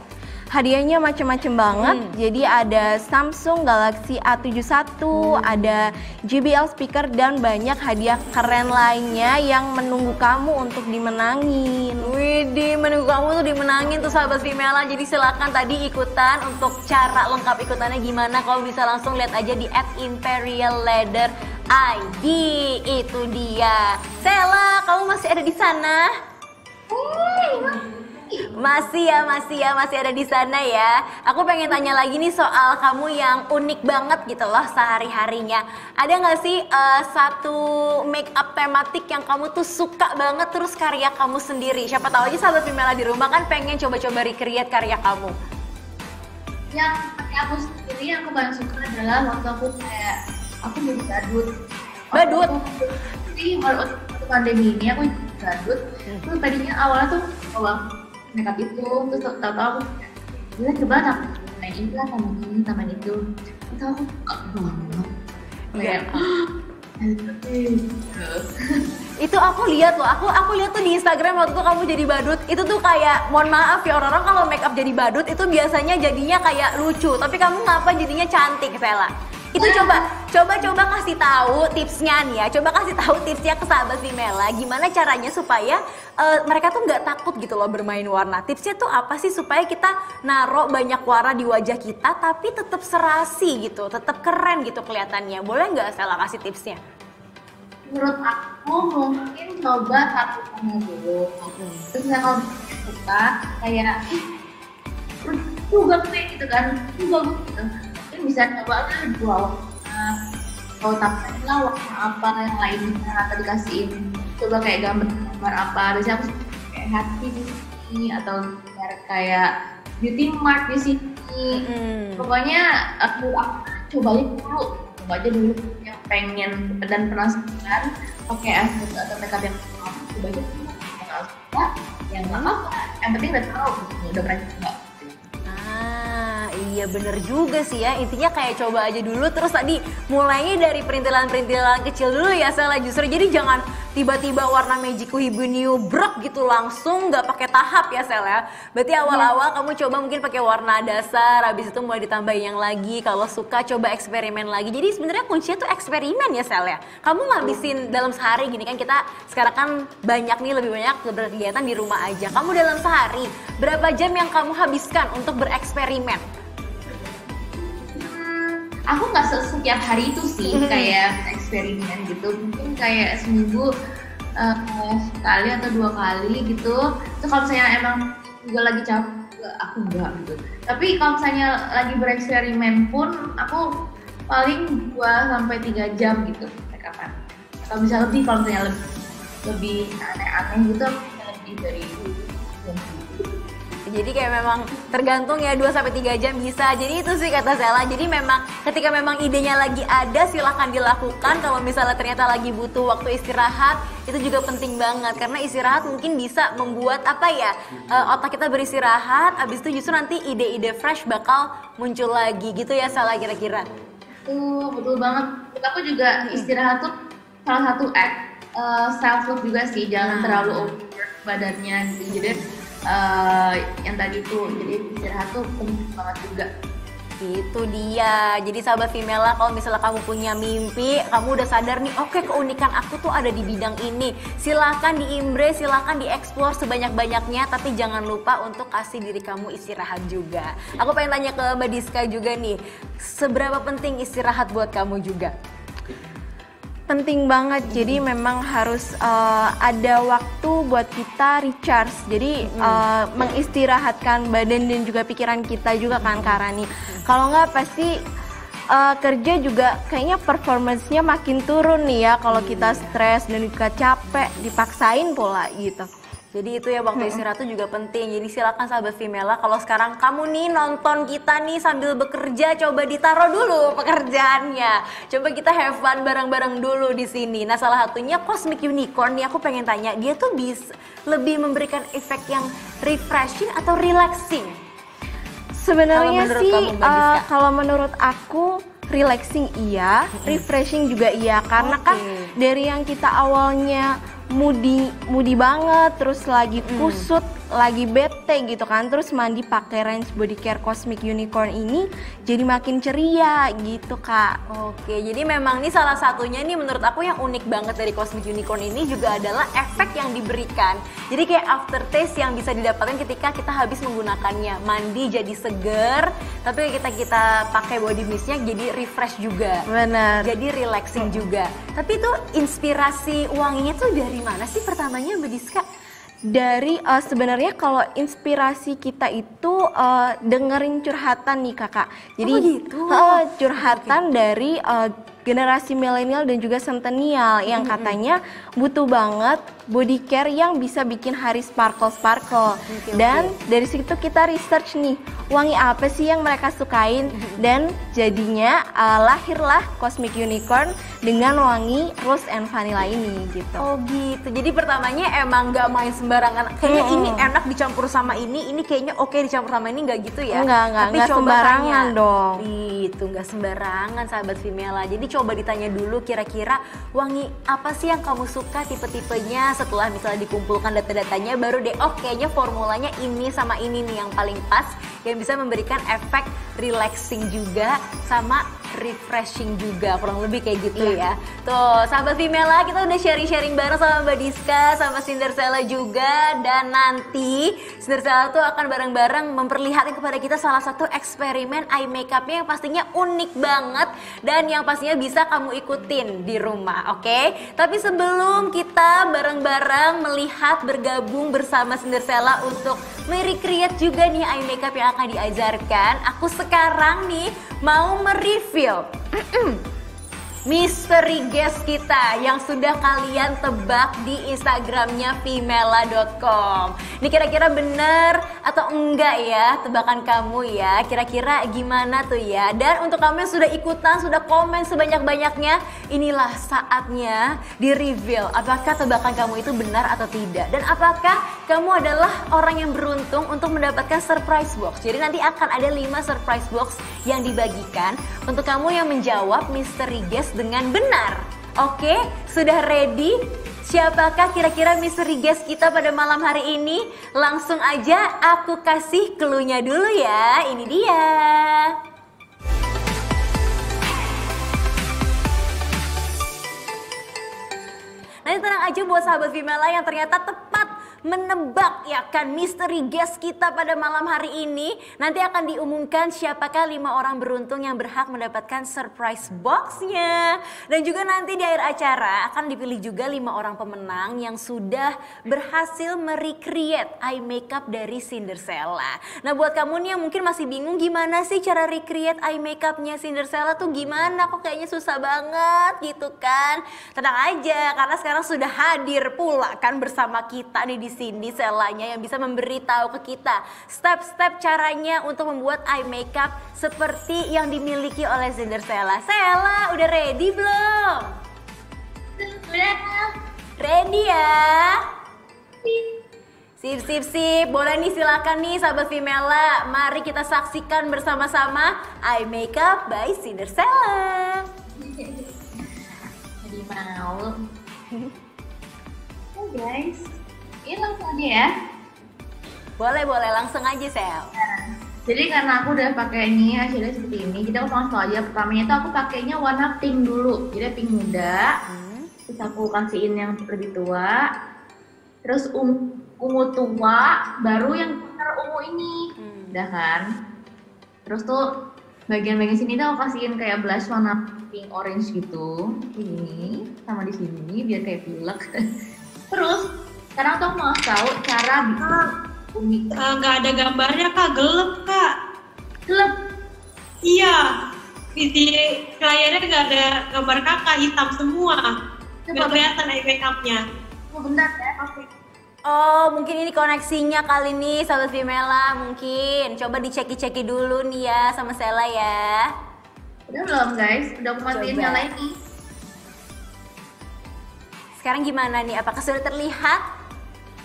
Hadiahnya macam-macam banget. Jadi ada Samsung Galaxy A71, ada JBL speaker, dan banyak hadiah keren lainnya yang menunggu kamu untuk dimenangin. Widih, menunggu kamu tuh dimenangin tuh sahabat Femela. Jadi silakan tadi ikutan. Untuk cara lengkap ikutannya gimana, kamu bisa langsung lihat aja di @ImperialLeatherID. Itu dia. Sela, kamu masih ada di sana? Masih ada di sana ya. Aku pengen tanya lagi nih soal kamu yang unik banget gitu loh sehari-harinya. Ada nggak sih satu make up tematik yang kamu tuh suka banget, terus karya kamu sendiri? Siapa tahu aja sahabat Femela di rumah kan pengen coba-coba recreate karya kamu. Yang pakai aku sendiri yang aku paling suka adalah waktu aku jadi badut. Badut? Jadi waktu pandemi ini aku badut. Terus tadinya awalnya tuh makeup itu, terus tahu-tahu aku coba main ini lah, tambahin itu. Terus aku suka banget. Kayak itu aku lihat loh, aku lihat tuh di Instagram waktu itu kamu jadi badut. Itu tuh kayak, mohon maaf ya, orang-orang kalau make up jadi badut itu biasanya jadinya kayak lucu, tapi kamu ngapa jadinya cantik, Sela? Itu coba kasih tahu tipsnya nih ya. Coba kasih tahu tipsnya ke sahabat Femela, gimana caranya supaya mereka tuh nggak takut gitu loh bermain warna. Tipsnya tuh apa sih supaya kita naruh banyak warna di wajah kita tapi tetap serasi gitu, tetap keren gitu kelihatannya. Boleh nggak Sela kasih tipsnya? Menurut aku mungkin coba satu warna dulu. Terus kalau suka kayak juga kayak gitu kan, juga gitu. Bisa coba kan 2 warna, kalau tambahin lah warna apa yang lainnya atau dikasihin, coba kayak gambar apa. Biasanya aku kayak hati di sini atau kayak beauty mark di sini. Pokoknya aku coba aja dulu yang pengen dan penasaran pakai aset atau makeup yang coba aja kalau suka yang nggak apa-apa, yang penting udah tahu udah pernah coba. Iya bener juga sih ya, intinya kayak coba aja dulu, terus tadi mulainya dari perintilan-perintilan kecil dulu ya Sela, justru jadi jangan tiba-tiba warna Magic Hibiniu brek gitu langsung, nggak pakai tahap ya Sel ya. Berarti awal-awal kamu coba mungkin pakai warna dasar, habis itu mulai ditambahin yang lagi, kalau suka coba eksperimen lagi. Jadi sebenarnya kuncinya tuh eksperimen ya Sel ya. Kamu ngabisin dalam sehari gini kan, kita sekarang kan banyak nih, lebih banyak berkegiatan di rumah aja. Kamu dalam sehari berapa jam yang kamu habiskan untuk bereksperimen? Aku nggak setiap hari itu sih kayak eksperimen gitu, mungkin kayak seminggu sekali atau 2 kali gitu. Itu kalau misalnya emang juga lagi capek, aku enggak gitu. Tapi kalau misalnya lagi bereksperimen pun aku paling 2-3 jam gitu makeupan. Atau bisa lebih kalau misalnya lebih aneh-aneh gitu, aku bisa lebih dari jam. Jadi kayak memang tergantung ya 2-3 jam bisa. Jadi itu sih kata Sela. Jadi memang ketika memang idenya lagi ada, silahkan dilakukan. Kalau misalnya ternyata lagi butuh waktu istirahat, itu juga penting banget. Karena istirahat mungkin bisa membuat otak kita beristirahat. Abis itu justru nanti ide-ide fresh bakal muncul lagi gitu ya Sela kira-kira. Betul banget. Menurut aku juga istirahat tuh salah satu self love juga sih. Jangan terlalu over badannya gitu. Jadi yang tadi tuh, jadi istirahat tuh penting banget juga. Itu dia. Jadi sahabat Vimela, kalau misalnya kamu punya mimpi, kamu udah sadar nih, oke, keunikan aku tuh ada di bidang ini, silahkan di-embrace, silahkan di-explore sebanyak-banyaknya, tapi jangan lupa untuk kasih diri kamu istirahat juga. Aku pengen tanya ke Mbak Diska juga nih, seberapa penting istirahat buat kamu juga? Penting banget, jadi memang harus ada waktu buat kita recharge. Jadi mengistirahatkan badan dan juga pikiran kita juga kan Kak Rani. Kalau nggak pasti kerja juga kayaknya performance-nya makin turun nih ya kalau kita stres dan juga capek, dipaksain pula gitu. Jadi itu ya, waktu istirahat itu juga penting. Jadi silakan sahabat Vimela, kalau sekarang kamu nih nonton kita nih sambil bekerja, coba ditaruh dulu pekerjaannya. Coba kita have fun bareng-bareng dulu di sini. Nah, salah satunya Cosmic Unicorn nih, aku pengen tanya, dia tuh bisa lebih memberikan efek yang refreshing atau relaxing? Sebenarnya sih kalau menurut aku relaxing iya, refreshing juga iya, karena kan dari yang kita awalnya moody banget, terus lagi kusut, lagi bete gitu kan, terus mandi pakai range body care Cosmic Unicorn ini jadi makin ceria gitu Kak. Oke, jadi memang nih salah satunya nih menurut aku yang unik banget dari Cosmic Unicorn ini juga adalah efek yang diberikan. Jadi kayak aftertaste yang bisa didapatkan ketika kita habis menggunakannya. Mandi jadi seger, tapi kita pakai body mistnya jadi refresh juga. Benar. Jadi relaxing juga. Tapi itu inspirasi wanginya tuh dari mana sih pertamanya Mbak Diska? Dari sebenarnya kalau inspirasi kita itu dengerin curhatan nih Kakak. Jadi gitu? Curhatan dari generasi milenial dan juga centennial yang katanya butuh banget body care yang bisa bikin hari sparkle. Dan dari situ kita research nih, wangi apa sih yang mereka sukain, dan jadinya lahirlah Cosmic Unicorn dengan wangi rose and vanilla ini gitu. Oh gitu. Jadi pertamanya emang nggak main sembarangan. Kayaknya ini enak dicampur sama ini kayaknya oke dicampur sama ini, nggak gitu ya? Enggak sembarangan dong. Itu nggak sembarangan sahabat Vimela. Jadi coba ditanya dulu kira-kira wangi apa sih yang kamu suka, tipe-tipenya. Setelah misalnya dikumpulkan data-datanya, baru deh kayaknya formulanya ini sama ini nih yang paling pas, yang bisa memberikan efek relaxing juga sama refreshing juga, kurang lebih kayak gitu ya. Tuh sahabat Vimela, kita udah sharing-sharing bareng sama Mbak Diska, sama Cinderella juga, dan nanti Cinderella tuh akan bareng-bareng memperlihatkan kepada kita salah satu eksperimen eye makeupnya yang pastinya unik banget dan yang pastinya bisa kamu ikutin di rumah, oke? Tapi sebelum kita bareng-bareng melihat bergabung bersama Cinderella untuk merecreate juga nih eye makeup yang akan diajarkan, aku sekarang nih mau mereview misteri guest kita yang sudah kalian tebak di Instagramnya femela.com. Ini kira-kira benar atau enggak ya tebakan kamu ya? Kira-kira gimana tuh ya? Dan untuk kamu yang sudah ikutan, sudah komen sebanyak-banyaknya, inilah saatnya di-reveal apakah tebakan kamu itu benar atau tidak. Dan apakah kamu adalah orang yang beruntung untuk mendapatkan surprise box. Jadi nanti akan ada 5 surprise box yang dibagikan untuk kamu yang menjawab misteri guest dengan benar. Oke, sudah ready? Siapakah kira-kira misteri guest kita pada malam hari ini? Langsung aja aku kasih clue-nya dulu ya. Ini dia. Nanti tenang aja buat sahabat Femela yang ternyata tepat menebak ya kan misteri guest kita pada malam hari ini. Nanti akan diumumkan siapakah 5 orang beruntung yang berhak mendapatkan surprise box-nya. Dan juga nanti di akhir acara akan dipilih juga 5 orang pemenang yang sudah berhasil merecreate eye makeup dari Cinderella. Nah buat kamu nih yang mungkin masih bingung gimana sih cara recreate eye makeupnya Cinderella tuh gimana, kok kayaknya susah banget gitu kan. Tenang aja karena sekarang sudah hadir pula kan bersama kita nih di sini Selanya yang bisa memberitahu ke kita step-step caranya untuk membuat eye makeup seperti yang dimiliki oleh Cinderella. Sela, udah ready belum? Udah. Ready ya? Sip, sip, sip. Boleh nih silakan nih sahabat Femela. Mari kita saksikan bersama-sama eye makeup by Cinderella. Jadi mau. Oh guys. Ini langsung aja ya. Boleh, boleh. Langsung aja, Sel. Jadi karena aku udah pakai ini hasilnya seperti ini, kita langsung aja. Pertamanya tuh aku pakainya warna pink dulu. Jadi pink muda. Terus aku kasihin yang lebih tua. Terus ungu tua, baru yang benar ungu ini. Udah kan? Terus tuh bagian-bagian sini tuh aku kasihin kayak blush warna pink orange gitu. Ini sama di sini biar kayak pilek. Terus sekarang tuh mau tahu cara bikin unik. Nggak ada gambarnya kak, gelap kak. Gelap? Iya, di layarnya nggak ada gambar kakak, hitam semua. Nggak kelihatan eye makeupnya. Oh, bentar ya, oke. Oh, mungkin ini koneksinya kali nih sahabat Femela mungkin. Coba diceki-ceki dulu nih ya sama Sela ya. Udah belum guys? Udah aku matiin nyalain nih. Sekarang gimana nih? Apakah sudah terlihat?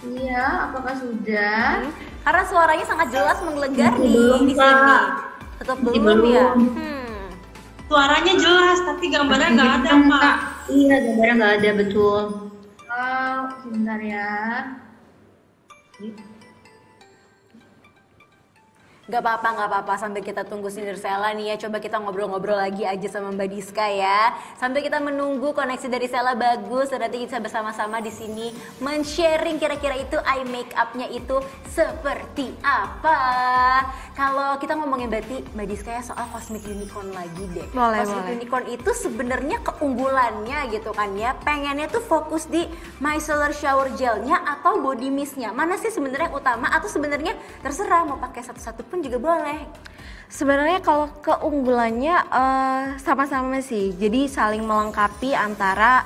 Iya, apakah sudah? Karena suaranya sangat jelas menggelegar nih Belum, di sini. Kak. Tetap Masih belum ya? belum. Suaranya jelas, tapi gambarnya nggak ada kak. Iya, gambarnya nggak ada, betul. Oh, sebentar ya. Gak apa-apa sambil kita tunggu Cinderella nih ya. Coba kita ngobrol-ngobrol lagi aja sama Mbak Diska ya. Sambil kita menunggu koneksi dari Sela bagus, dan nanti kita bersama-sama di sini men-sharing kira-kira itu eye make-up-nya itu seperti apa. Kalau kita ngomongin berarti Mbak Diska ya soal Cosmic Unicorn lagi deh. Boleh, Cosmic boleh. Unicorn itu sebenarnya keunggulannya gitu kan ya. Pengennya tuh fokus di micellar shower gelnya atau body mist-nya. Mana sih sebenarnya yang utama, atau sebenarnya terserah mau pakai satu-satu pun juga boleh? Sebenarnya kalau keunggulannya sama-sama sih, jadi saling melengkapi antara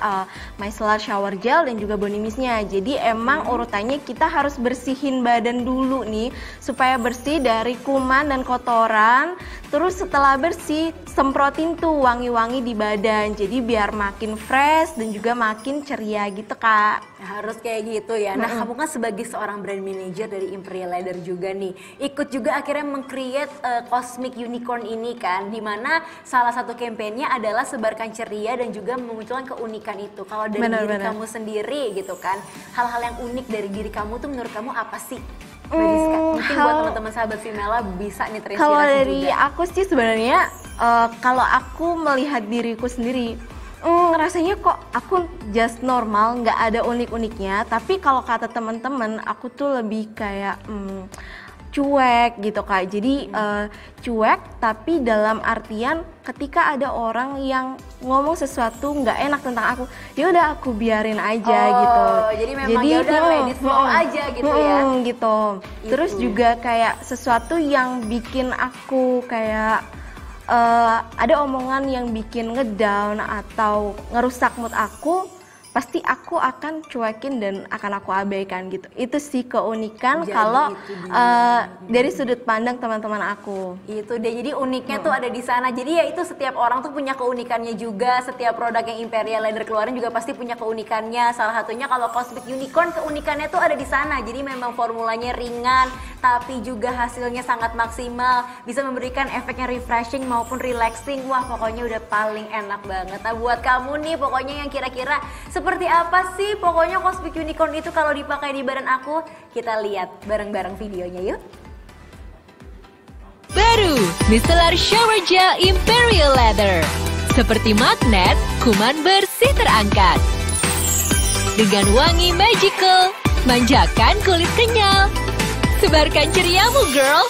micellar shower gel dan juga body mist-nya. Jadi emang urutannya kita harus bersihin badan dulu nih supaya bersih dari kuman dan kotoran. Terus setelah bersih, semprotin tuh wangi-wangi di badan. Jadi biar makin fresh dan juga makin ceria gitu kak. Harus kayak gitu ya. Nah, kamu kan sebagai seorang brand manager dari Imperial Leather juga nih, ikut juga akhirnya meng-create Cosmic Unicorn ini kan, dimana salah satu kampanyenya adalah sebarkan ceria dan juga memunculkan keunikan itu. Kalau dari diri kamu sendiri gitu kan, hal-hal yang unik dari diri kamu tuh menurut kamu apa sih? Mbak Diska? Mungkin buat teman-teman sahabat Femela bisa nih terinspirasi Kalau dari juga. aku sih sebenarnya kalau aku melihat diriku sendiri, rasanya kok aku just normal, nggak ada unik-uniknya. Tapi kalau kata teman-teman, aku tuh lebih kayak cuek gitu kak. Jadi cuek tapi dalam artian ketika ada orang yang ngomong sesuatu nggak enak tentang aku, ya udah aku biarin aja gitu. Jadi memang ya udah let it flow aja gitu ya. Gitu. Terus juga kayak sesuatu yang bikin aku kayak ada omongan yang bikin ngedown atau ngerusak mood aku, pasti aku akan cuekin dan akan aku abaikan gitu. Itu sih keunikan kalau dari sudut pandang teman-teman aku. Itu deh, jadi uniknya tuh ada di sana. Jadi ya itu setiap orang tuh punya keunikannya juga. Setiap produk yang Imperial Leather keluarin juga pasti punya keunikannya. Salah satunya kalau Cosmic Unicorn keunikannya tuh ada di sana. Jadi memang formulanya ringan, tapi juga hasilnya sangat maksimal. Bisa memberikan efeknya refreshing maupun relaxing. Wah, pokoknya udah paling enak banget. Nah, buat kamu nih pokoknya yang kira-kira seperti apa sih pokoknya Cosmic Unicorn itu kalau dipakai di badan aku? Kita lihat bareng-bareng videonya yuk. Baru Micellar Shower Gel Imperial Leather. Seperti magnet, kuman bersih terangkat. Dengan wangi magical, manjakan kulit kenyal. Sebarkan ceriamu, girl.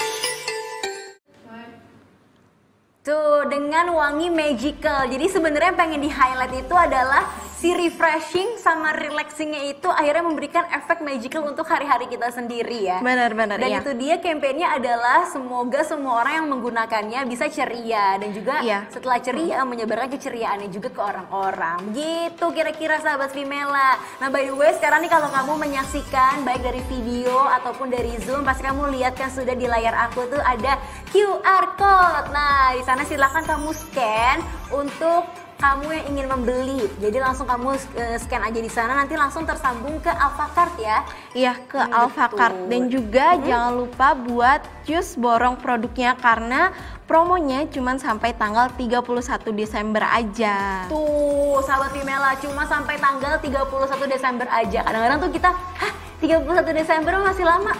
Tuh, dengan wangi magical. Jadi sebenarnya yang pengen di-highlight itu adalah si refreshing sama relaxingnya itu akhirnya memberikan efek magical untuk hari-hari kita sendiri ya. Benar-benar. Dan itu dia kampanyenya adalah semoga semua orang yang menggunakannya bisa ceria dan juga setelah ceria menyebarkan keceriaannya juga ke orang-orang. Gitu kira-kira sahabat Vimela. Nah, by the way sekarang nih kalau kamu menyaksikan baik dari video ataupun dari Zoom, pasti kamu lihat kan sudah di layar aku tuh ada QR code. Nah, di sana silakan kamu scan untuk kamu yang ingin membeli. Jadi langsung kamu scan aja di sana, nanti langsung tersambung ke Alfacart ya. Iya, ke Alfacart. Dan juga jangan lupa buat cus borong produknya karena promonya cuma sampai tanggal 31 Desember aja. Tuh, sahabat Vimela, cuma sampai tanggal 31 Desember aja. Kadang-kadang tuh kita, 31 Desember masih lama?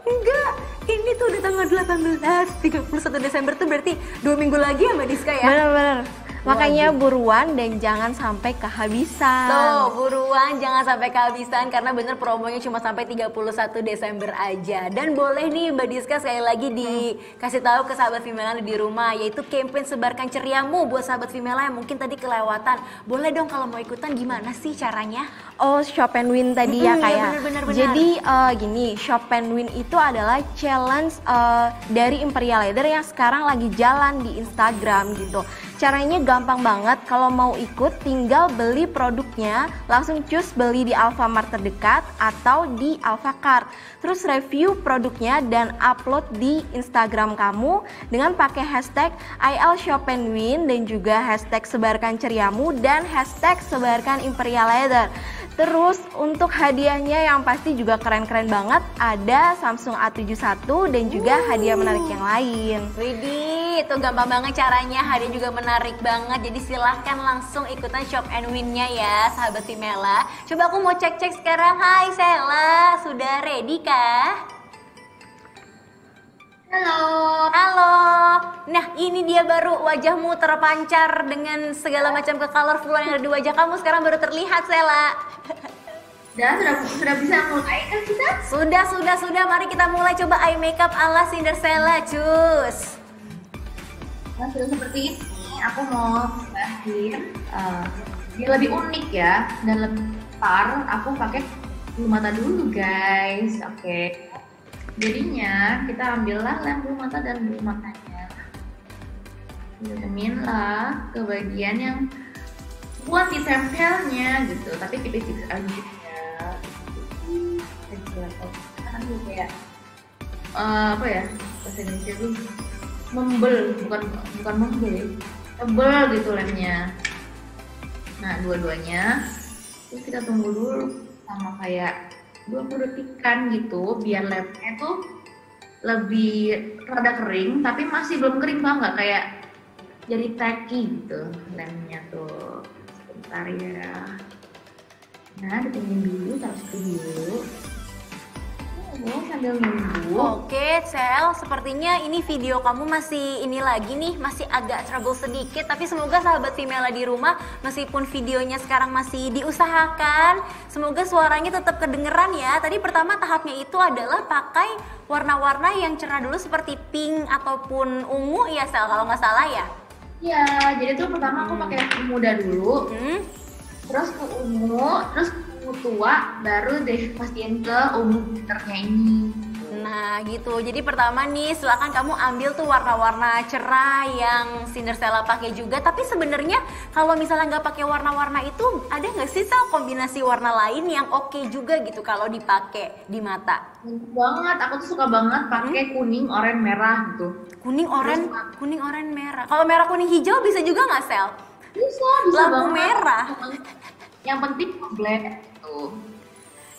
Enggak, ini tuh udah tanggal 18. 31 Desember tuh berarti 2 minggu lagi ya Mbak Diska ya? Bener-bener. Makanya buruan dan jangan sampai kehabisan. Tuh, buruan jangan sampai kehabisan karena bener promonya cuma sampai 31 Desember aja. Dan boleh nih Mbak Diska sekali lagi dikasih tahu ke sahabat Vimela di rumah, yaitu campaign sebarkan ceriamu buat sahabat Vimela yang mungkin tadi kelewatan. Boleh dong kalau mau ikutan gimana sih caranya? Oh, Shop and Win tadi ya kayak. Bener. Jadi gini, Shop and Win itu adalah challenge dari Imperial Leather yang sekarang lagi jalan di Instagram gitu. Caranya gampang banget, kalau mau ikut tinggal beli produknya, langsung cus beli di Alfamart terdekat atau di Alfacart. Terus review produknya dan upload di Instagram kamu dengan pakai hashtag #ILShopandWin dan juga hashtag sebarkan ceriamu dan hashtag sebarkan Imperial Leather. Terus untuk hadiahnya yang pasti juga keren-keren banget, ada Samsung A71 dan juga hadiah menarik yang lain. Widih, itu gampang banget caranya, hadiah juga menarik banget. Jadi silahkan langsung ikutan Shop and Win-nya ya sahabat Vimela. Coba aku mau cek-cek sekarang. Hai Sela, sudah ready kah? Halo. Nah, ini dia baru wajahmu terpancar dengan segala macam ke-colorfulan yang ada di wajah kamu. Sekarang baru terlihat, Sela. Sudah bisa mulai kan kita? Sudah. Mari kita mulai coba eye makeup ala Cinderella, cus. Nah, sudah seperti ini. Aku mau bahasin dia lebih unik ya dan lebih tar. Aku pakai bulu mata dulu, guys. Oke. Jadinya kita ambillah lem bulu mata dan bulu matanya. Teminlah ke bagian yang buat ditempelnya gitu, tapi tipis-tipis aja ya. Kan kayak apa ya bahasa Indonesia tuh membel, bukan membel ya, tebel gitu lemnya. Nah, dua-duanya terus kita tunggu dulu sama kayak 20 detikan gitu biar lemnya tuh lebih rada kering tapi masih belum kering, tau nggak, kayak jadi tacky gitu lemnya tuh. Sebentar ya. Nah, ditungguin dulu, taruh situ dulu. Sambil nunggu. Oke, Sel, sepertinya ini video kamu masih ini lagi nih, masih agak trouble sedikit, tapi semoga sahabat Vimela di rumah, meskipun videonya sekarang masih diusahakan, semoga suaranya tetap kedengeran ya. Tadi pertama tahapnya itu adalah pakai warna-warna yang cerah dulu seperti pink ataupun ungu ya, Sel, kalau nggak salah ya? Iya, jadi tuh pertama aku pakai ungu muda dulu, terus ke ungu, terus ungu tua, baru deh pastiin ke ungu glitternya ini. Nah gitu, jadi pertama nih silakan kamu ambil tuh warna-warna cerah yang Cinderella pakai juga. Tapi sebenarnya kalau misalnya nggak pakai warna-warna itu, ada nggak sih Sel kombinasi warna lain yang oke juga gitu kalau dipakai di mata? Banget, aku tuh suka banget pakai kuning, oranye, merah gitu. Kuning, oranye, merah. Kalau merah, kuning, hijau bisa juga nggak Sel? Bisa Lampu banget. merah. Yang penting black tuh.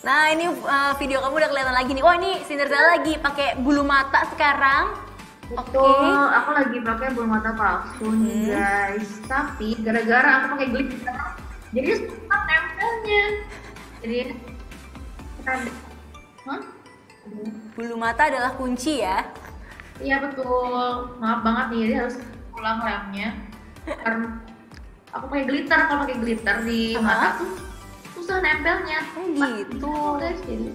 Nah ini video kamu udah kelihatan lagi nih. Wah ini Cinderella lagi pakai bulu mata sekarang. Betul, aku lagi pakai bulu mata palsu nih guys. Tapi gara-gara aku pakai glitter, jadi susah nempelnya. Jadi Bulu mata adalah kunci ya. iya betul. Maaf banget nih, jadi harus pulang lemnya. Karena aku pakai glitter, kalau pakai glitter di mata tuh susah nempelnya. Gitu. Guys, jadi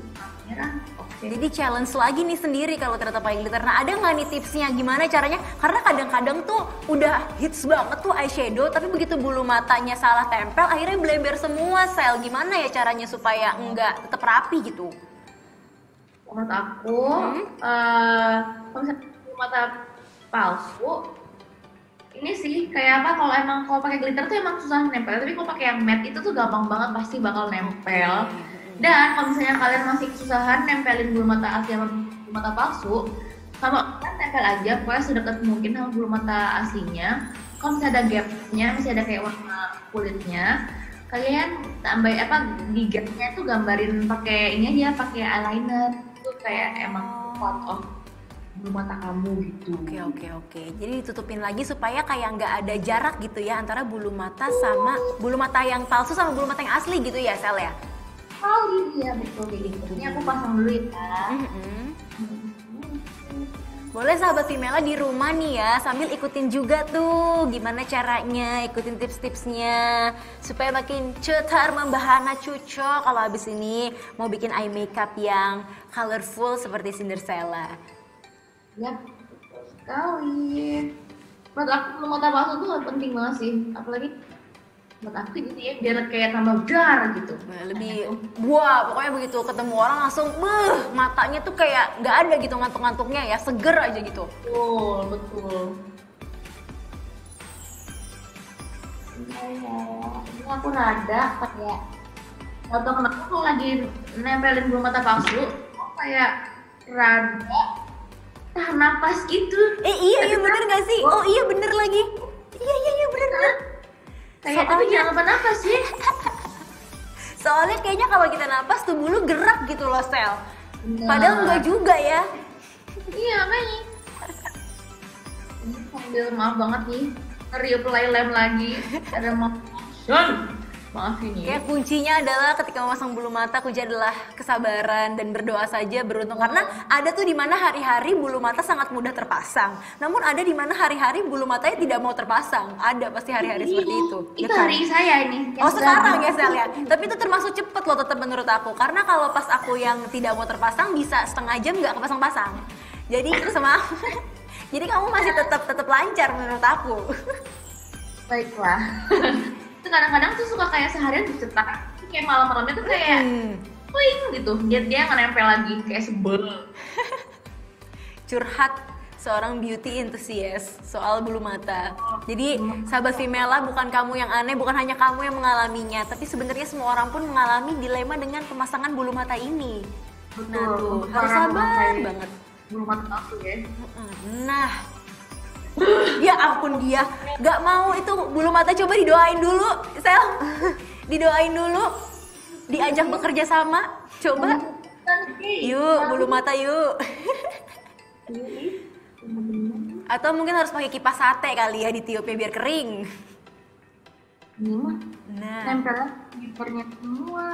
merah. Jadi challenge lagi nih sendiri kalau ternyata pakai glitter. Nah ada nggak nih tipsnya gimana caranya? Karena kadang-kadang tuh udah hits banget tuh eyeshadow, tapi begitu bulu matanya salah tempel, akhirnya bleber semua Sel. Gimana ya caranya supaya nggak tetap rapi gitu? Menurut aku, kalau misalnya bulu mata palsu, ini sih kayak apa? Kalau pakai glitter tuh emang susah nempel, tapi kalau pakai yang matte itu tuh gampang banget, pasti bakal nempel. Dan kalau misalnya kalian masih kesusahan nempelin bulu mata asli sama bulu mata palsu, sama kalian nempel aja, pokoknya sedekat mungkin sama bulu mata aslinya. Kalau misalnya ada gapnya, masih ada kayak warna kulitnya, kalian tambah di gapnya tuh gambarin pakai ini aja, pakai eyeliner. Itu kayak emang part of bulu mata kamu gitu. Oke. Jadi ditutupin lagi supaya kayak nggak ada jarak gitu ya antara bulu mata sama bulu mata yang palsu sama bulu mata yang asli gitu ya Sel ya? Iya betul kayak gitu. Ini aku pasang dulu ya. Boleh sahabat Vimela di rumah nih ya sambil ikutin juga tuh gimana caranya, ikutin tips-tipsnya supaya makin cetar membahana cucok kalau habis ini mau bikin eye makeup yang colorful seperti Cinderella. Ya, betul sekali. Menurut aku bulu mata palsu tuh penting banget sih, apalagi menurut aku gitu ya, biar kayak tambah dar gitu. Lebih, wah pokoknya begitu ketemu orang langsung, matanya tuh kayak nggak ada gitu ngantuk-ngantuknya ya, seger aja gitu. Betul. Ini aku rada kayak, atau kenapa aku lagi nempelin bulu mata palsu, kok kayak rada tahan napas gitu. Iya bener gak sih? Oh iya bener lagi. Iya bener. Kayak tapi jangan lupa napas sih. Soalnya kayaknya kalau kita napas tubuh lu gerak gitu loh Sel. Padahal enggak juga ya. Iya makanya. Ini sambil maaf banget nih, nge-reapply lem lagi. Ada maaf ini. Kayak kuncinya adalah ketika memasang bulu mata, kunci adalah kesabaran dan berdoa saja, beruntung. Karena ada tuh di mana hari-hari bulu mata sangat mudah terpasang. Namun ada di mana hari-hari bulu matanya tidak mau terpasang. Ada pasti hari-hari seperti itu. Itu hari saya ini. Oh sekarang ya Sel ya. Tapi itu termasuk cepet loh tetap menurut aku. Karena kalau pas aku yang tidak mau terpasang bisa setengah jam nggak kepasang-pasang. Jadi sama jadi kamu masih tetap lancar menurut aku. Baiklah. Itu kadang-kadang tuh suka kayak seharian dicetak, kayak malam-malamnya tuh kayak kling gitu, dia nggak nempel lagi, kayak sebel. Curhat seorang beauty enthusiast soal bulu mata. Jadi sahabat Vimela, bukan kamu yang aneh, bukan hanya kamu yang mengalaminya, tapi sebenarnya semua orang pun mengalami dilema dengan pemasangan bulu mata ini. Betul. Nah tuh harus sabar banget. Bulu mata aku ya. Nah, ya ampun dia gak mau itu bulu mata, coba didoain dulu Sel. Didoain dulu, diajak bekerja sama, coba yuk bulu mata yuk. Atau mungkin harus pakai kipas sate kali ya, ditiupnya biar kering. Ini mah nempelnya gipernya semua.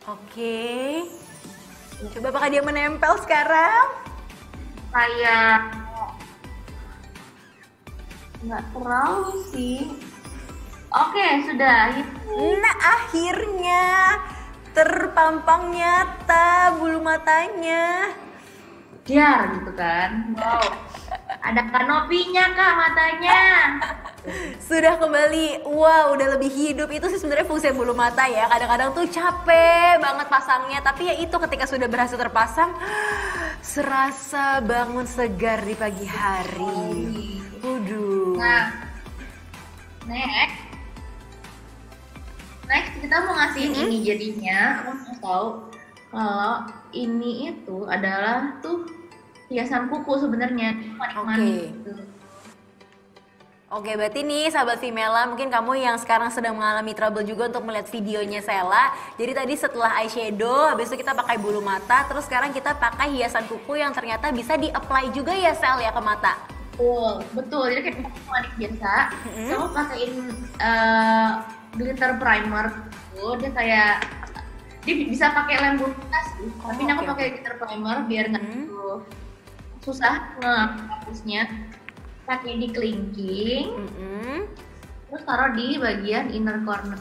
Oke. Coba apakah dia menempel sekarang? Kayak nggak terlalu sih. Oke, sudah. Nah akhirnya terpampang nyata bulu matanya. Jar gitu kan. Wow. Ada kanopinya Kak matanya. Sudah kembali, wow udah lebih hidup. Itu sih sebenarnya fungsi bulu mata ya. Kadang-kadang tuh capek banget pasangnya, tapi ya itu ketika sudah berhasil terpasang serasa bangun segar di pagi hari. Waduh. Nah, next kita mau ngasih ini jadinya. Aku mau tahu kalau ini itu adalah tuh hiasan kuku sebenarnya, manik-manik gitu. Oke, berarti nih sahabat Vimela, mungkin kamu yang sekarang sedang mengalami trouble juga untuk melihat videonya Sela. Jadi tadi setelah eyeshadow, habis itu kita pakai bulu mata, terus sekarang kita pakai hiasan kuku yang ternyata bisa di-apply juga ya Sel ya ke mata. Betul. Jadi kayak manik biasa. Kamu pakein glitter primer tuh, dia bisa pakai lem bulu mata sih. Tapi aku pakai glitter primer biar nggak susah ngehapusnya. Pakai di kelingking, terus taruh di bagian inner corner.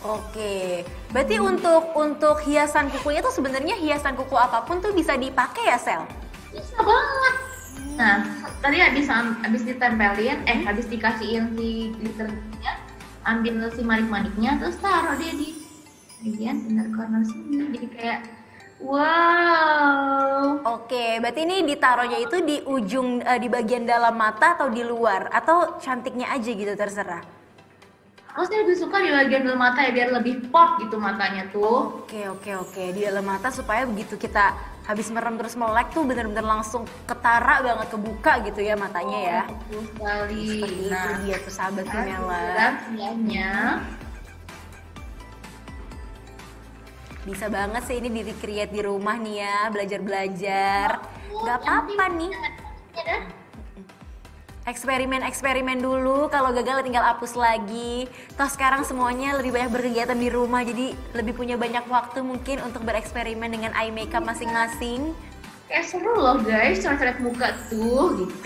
Oke, berarti untuk hiasan kukunya tuh sebenarnya hiasan kuku apapun tuh bisa dipakai ya Sel? Bisa banget. Nah, tadi habis ditempelin, habis dikasihin si glitternya, ambil si manik-maniknya, terus taruh dia di bagian inner corner sini. Jadi kayak wow. Oke, berarti ini ditaruhnya itu di ujung, di bagian dalam mata atau di luar? Atau cantiknya aja gitu, terserah? Aku sih lebih suka di bagian dalam mata ya, biar lebih pop gitu matanya tuh. Oke. Di dalam mata supaya begitu kita habis merem terus melek tuh bener-bener langsung ketara banget, kebuka gitu ya matanya ya. Betul sekali. Seperti itu dia tuh sahabat Vimela. Bisa banget sih ini di-recreate di rumah nih ya, belajar-belajar. Gak apa-apa nih. Eksperimen dulu, kalau gagal tinggal hapus lagi. Toh sekarang semuanya lebih banyak berkegiatan di rumah, jadi lebih punya banyak waktu mungkin untuk bereksperimen dengan eye makeup masing-masing. Kayak seru loh guys, coret-coret muka tuh gitu.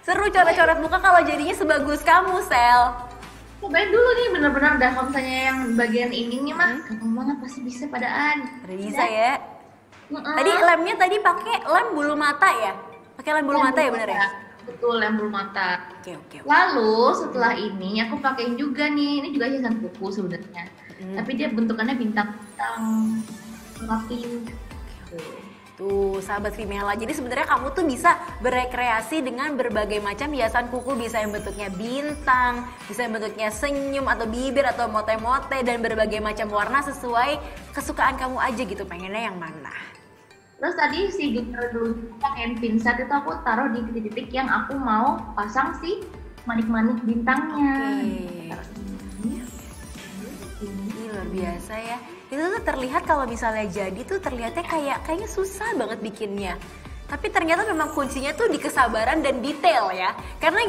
Seru coret-coret muka kalau jadinya sebagus kamu, Sel. Cobain dulu nih, bener-bener dah kalau misalnya yang bagian ininya mah gampang banget, pasti bisa padaan. Bisa ya. Tadi lemnya pakai lem bulu mata ya? Pakai lem bulu mata ya bener ya? Betul, lem bulu mata. Oke. Lalu setelah ini aku pakein juga nih, ini juga hiasan kuku sebenarnya. Tapi dia bentukannya bintang-bintang rapi. Tuh sahabat Vimela, jadi sebenarnya kamu tuh bisa berekreasi dengan berbagai macam hiasan kuku. Bisa yang bentuknya bintang, bisa yang bentuknya senyum atau bibir atau mote-mote, dan berbagai macam warna sesuai kesukaan kamu aja gitu, pengennya yang mana. Terus tadi si glitter dulu pakein pinset itu aku taruh di titik-titik yang aku mau pasang si manik-manik bintangnya. Ini luar biasa ya. Itu tuh terlihat kalau misalnya jadi tuh terlihatnya kayaknya susah banget bikinnya. Tapi ternyata memang kuncinya tuh di kesabaran dan detail ya. Karena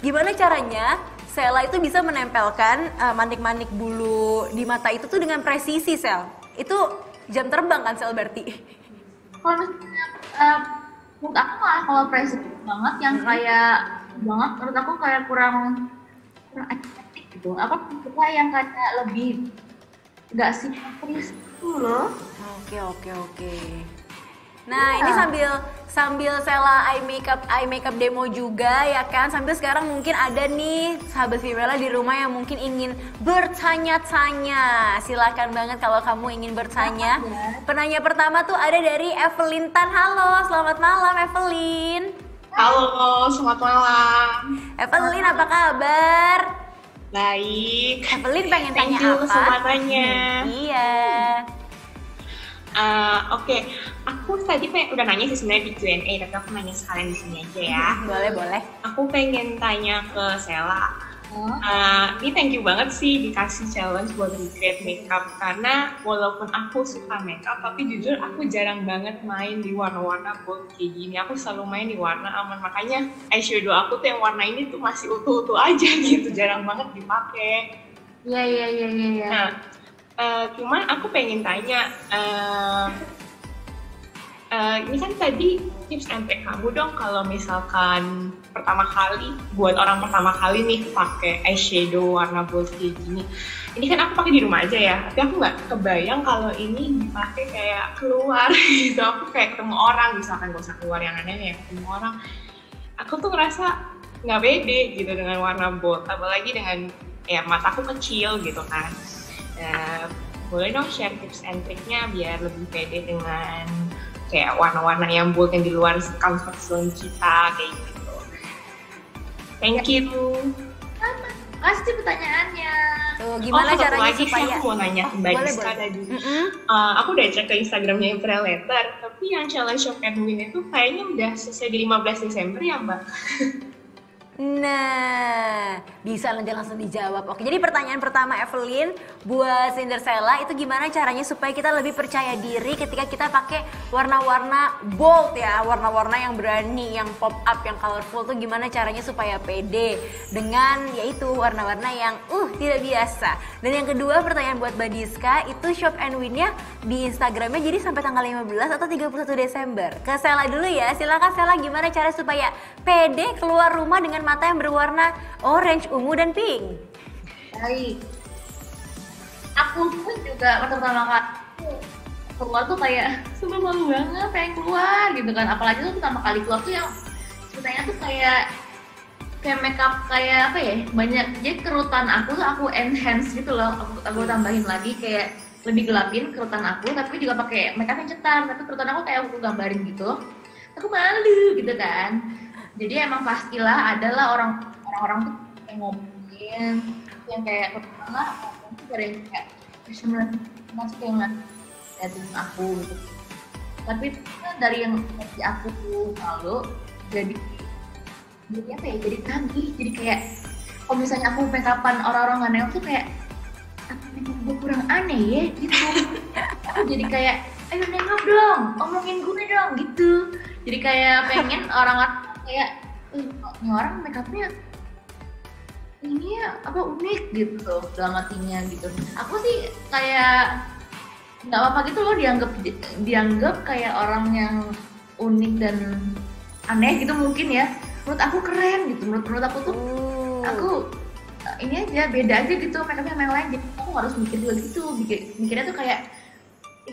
gimana caranya Sela itu bisa menempelkan manik-manik bulu di mata itu tuh dengan presisi, Sel. Itu jam terbang kan, Sel, berarti? Kalau misalnya menurut aku malah kalau presisi banget yang kayak banget, menurut aku kayak kurang estetik gitu. Apa suka yang kayak lebih nggak simetris itu loh. Oke. Nah ini sambil Sela eye makeup demo juga ya kan. Sambil sekarang mungkin ada nih sahabat Vimela di rumah yang mungkin ingin bertanya-tanya. Silakan banget kalau kamu ingin bertanya. Penanya pertama tuh ada dari Evelyn Tan. Halo, selamat malam Evelyn. Halo, selamat malam. Evelyn, apa kabar? Baik. Evelyn pengen tanya apa? Thank you semuanya. Iya. Oke, aku tadi udah nanya sih sebenarnya di Q&A, tapi aku nanya sekalian di sini aja ya. Boleh. Aku pengen tanya ke Sela. Ini thank you banget sih dikasih challenge buat recreate makeup, karena walaupun aku suka makeup, tapi jujur aku jarang banget main di warna-warna bold kayak gini. Aku selalu main di warna aman, makanya eyeshadow aku tuh yang warna ini tuh masih utuh-utuh aja gitu, jarang banget dipakai. Iya. Nah, cuman aku pengen tanya, ini kan tadi tips and trick kamu dong kalau misalkan pertama kali, buat orang pertama kali nih pakai eyeshadow warna bold kayak gini. Ini kan aku pakai di rumah aja ya, tapi aku nggak kebayang kalau ini dipakai kayak keluar gitu. Aku kayak ketemu orang, misalkan gak usah keluar yang aneh ya, ketemu orang. Aku tuh ngerasa nggak pede gitu dengan warna bold, apalagi dengan mataku kecil gitu kan. Boleh dong share tips and triknya biar lebih pede dengan kayak warna-warna yang bold yang di luar comfort zone kita kayak gitu. Thank you. Kasih pertanyaannya. Tuh, gimana satu caranya lagi supaya sih aku mau nanya ke Mbak Boleh, Diska boleh. tadi. Aku udah cek ke Instagramnya Imperial Letter, tapi yang challenge Shop and Win itu kayaknya udah selesai di 15 Desember ya Mbak? Nah, bisa langsung dijawab. Oke, jadi pertanyaan pertama Evelyn buat Cinderella itu gimana caranya supaya kita lebih percaya diri ketika kita pakai warna-warna bold ya, warna-warna yang berani, yang pop up, yang colorful tuh gimana caranya supaya pede dengan yaitu warna-warna yang tidak biasa. Dan yang kedua pertanyaan buat Mbak Diska itu Shop and Win-nya di Instagramnya jadi sampai tanggal 15 atau 31 Desember. Ke Sela dulu ya, silakan Sela gimana cara supaya pede keluar rumah dengan mata yang berwarna orange, ungu, dan pink. Baik. Aku pun juga pertama kali keluar tuh kayak sumpah malu banget pengen keluar gitu kan. Apalagi tuh pertama kali keluar tuh yang ceritanya tuh kayak makeup kayak apa ya, banyak. Jadi kerutan aku tuh aku enhance gitu loh. Aku tambahin lagi kayak lebih gelapin kerutan aku, tapi juga pakai makeup yang cetar. Tapi kerutan aku kayak aku gambarin gitu. Aku malu gitu kan. Jadi emang pastilah adalah orang-orang tuh yang ngomongin, yang kayak pertama itu ada yang kayak masuk yang ngeliatin aku gitu. Tapi dari yang dari aku lalu jadi apa ya? Jadi tagih. Jadi kayak kalau misalnya aku make-upan orang-orang nggak nengok tuh kayak apa gue kurang aneh ya gitu. Aku jadi kayak ayo nengok dong, omongin gue dong gitu. Jadi kayak pengen orang kayak ini orang makeupnya ini ya apa unik gitu dalam hatinya gitu. Aku sih kayak nggak apa-apa gitu loh dianggap kayak orang yang unik dan aneh gitu mungkin ya. Menurut aku keren gitu. Menurut aku tuh aku ini aja beda aja gitu makeupnya sama yang lain. Jadi aku harus mikir juga gitu. Mikirnya tuh kayak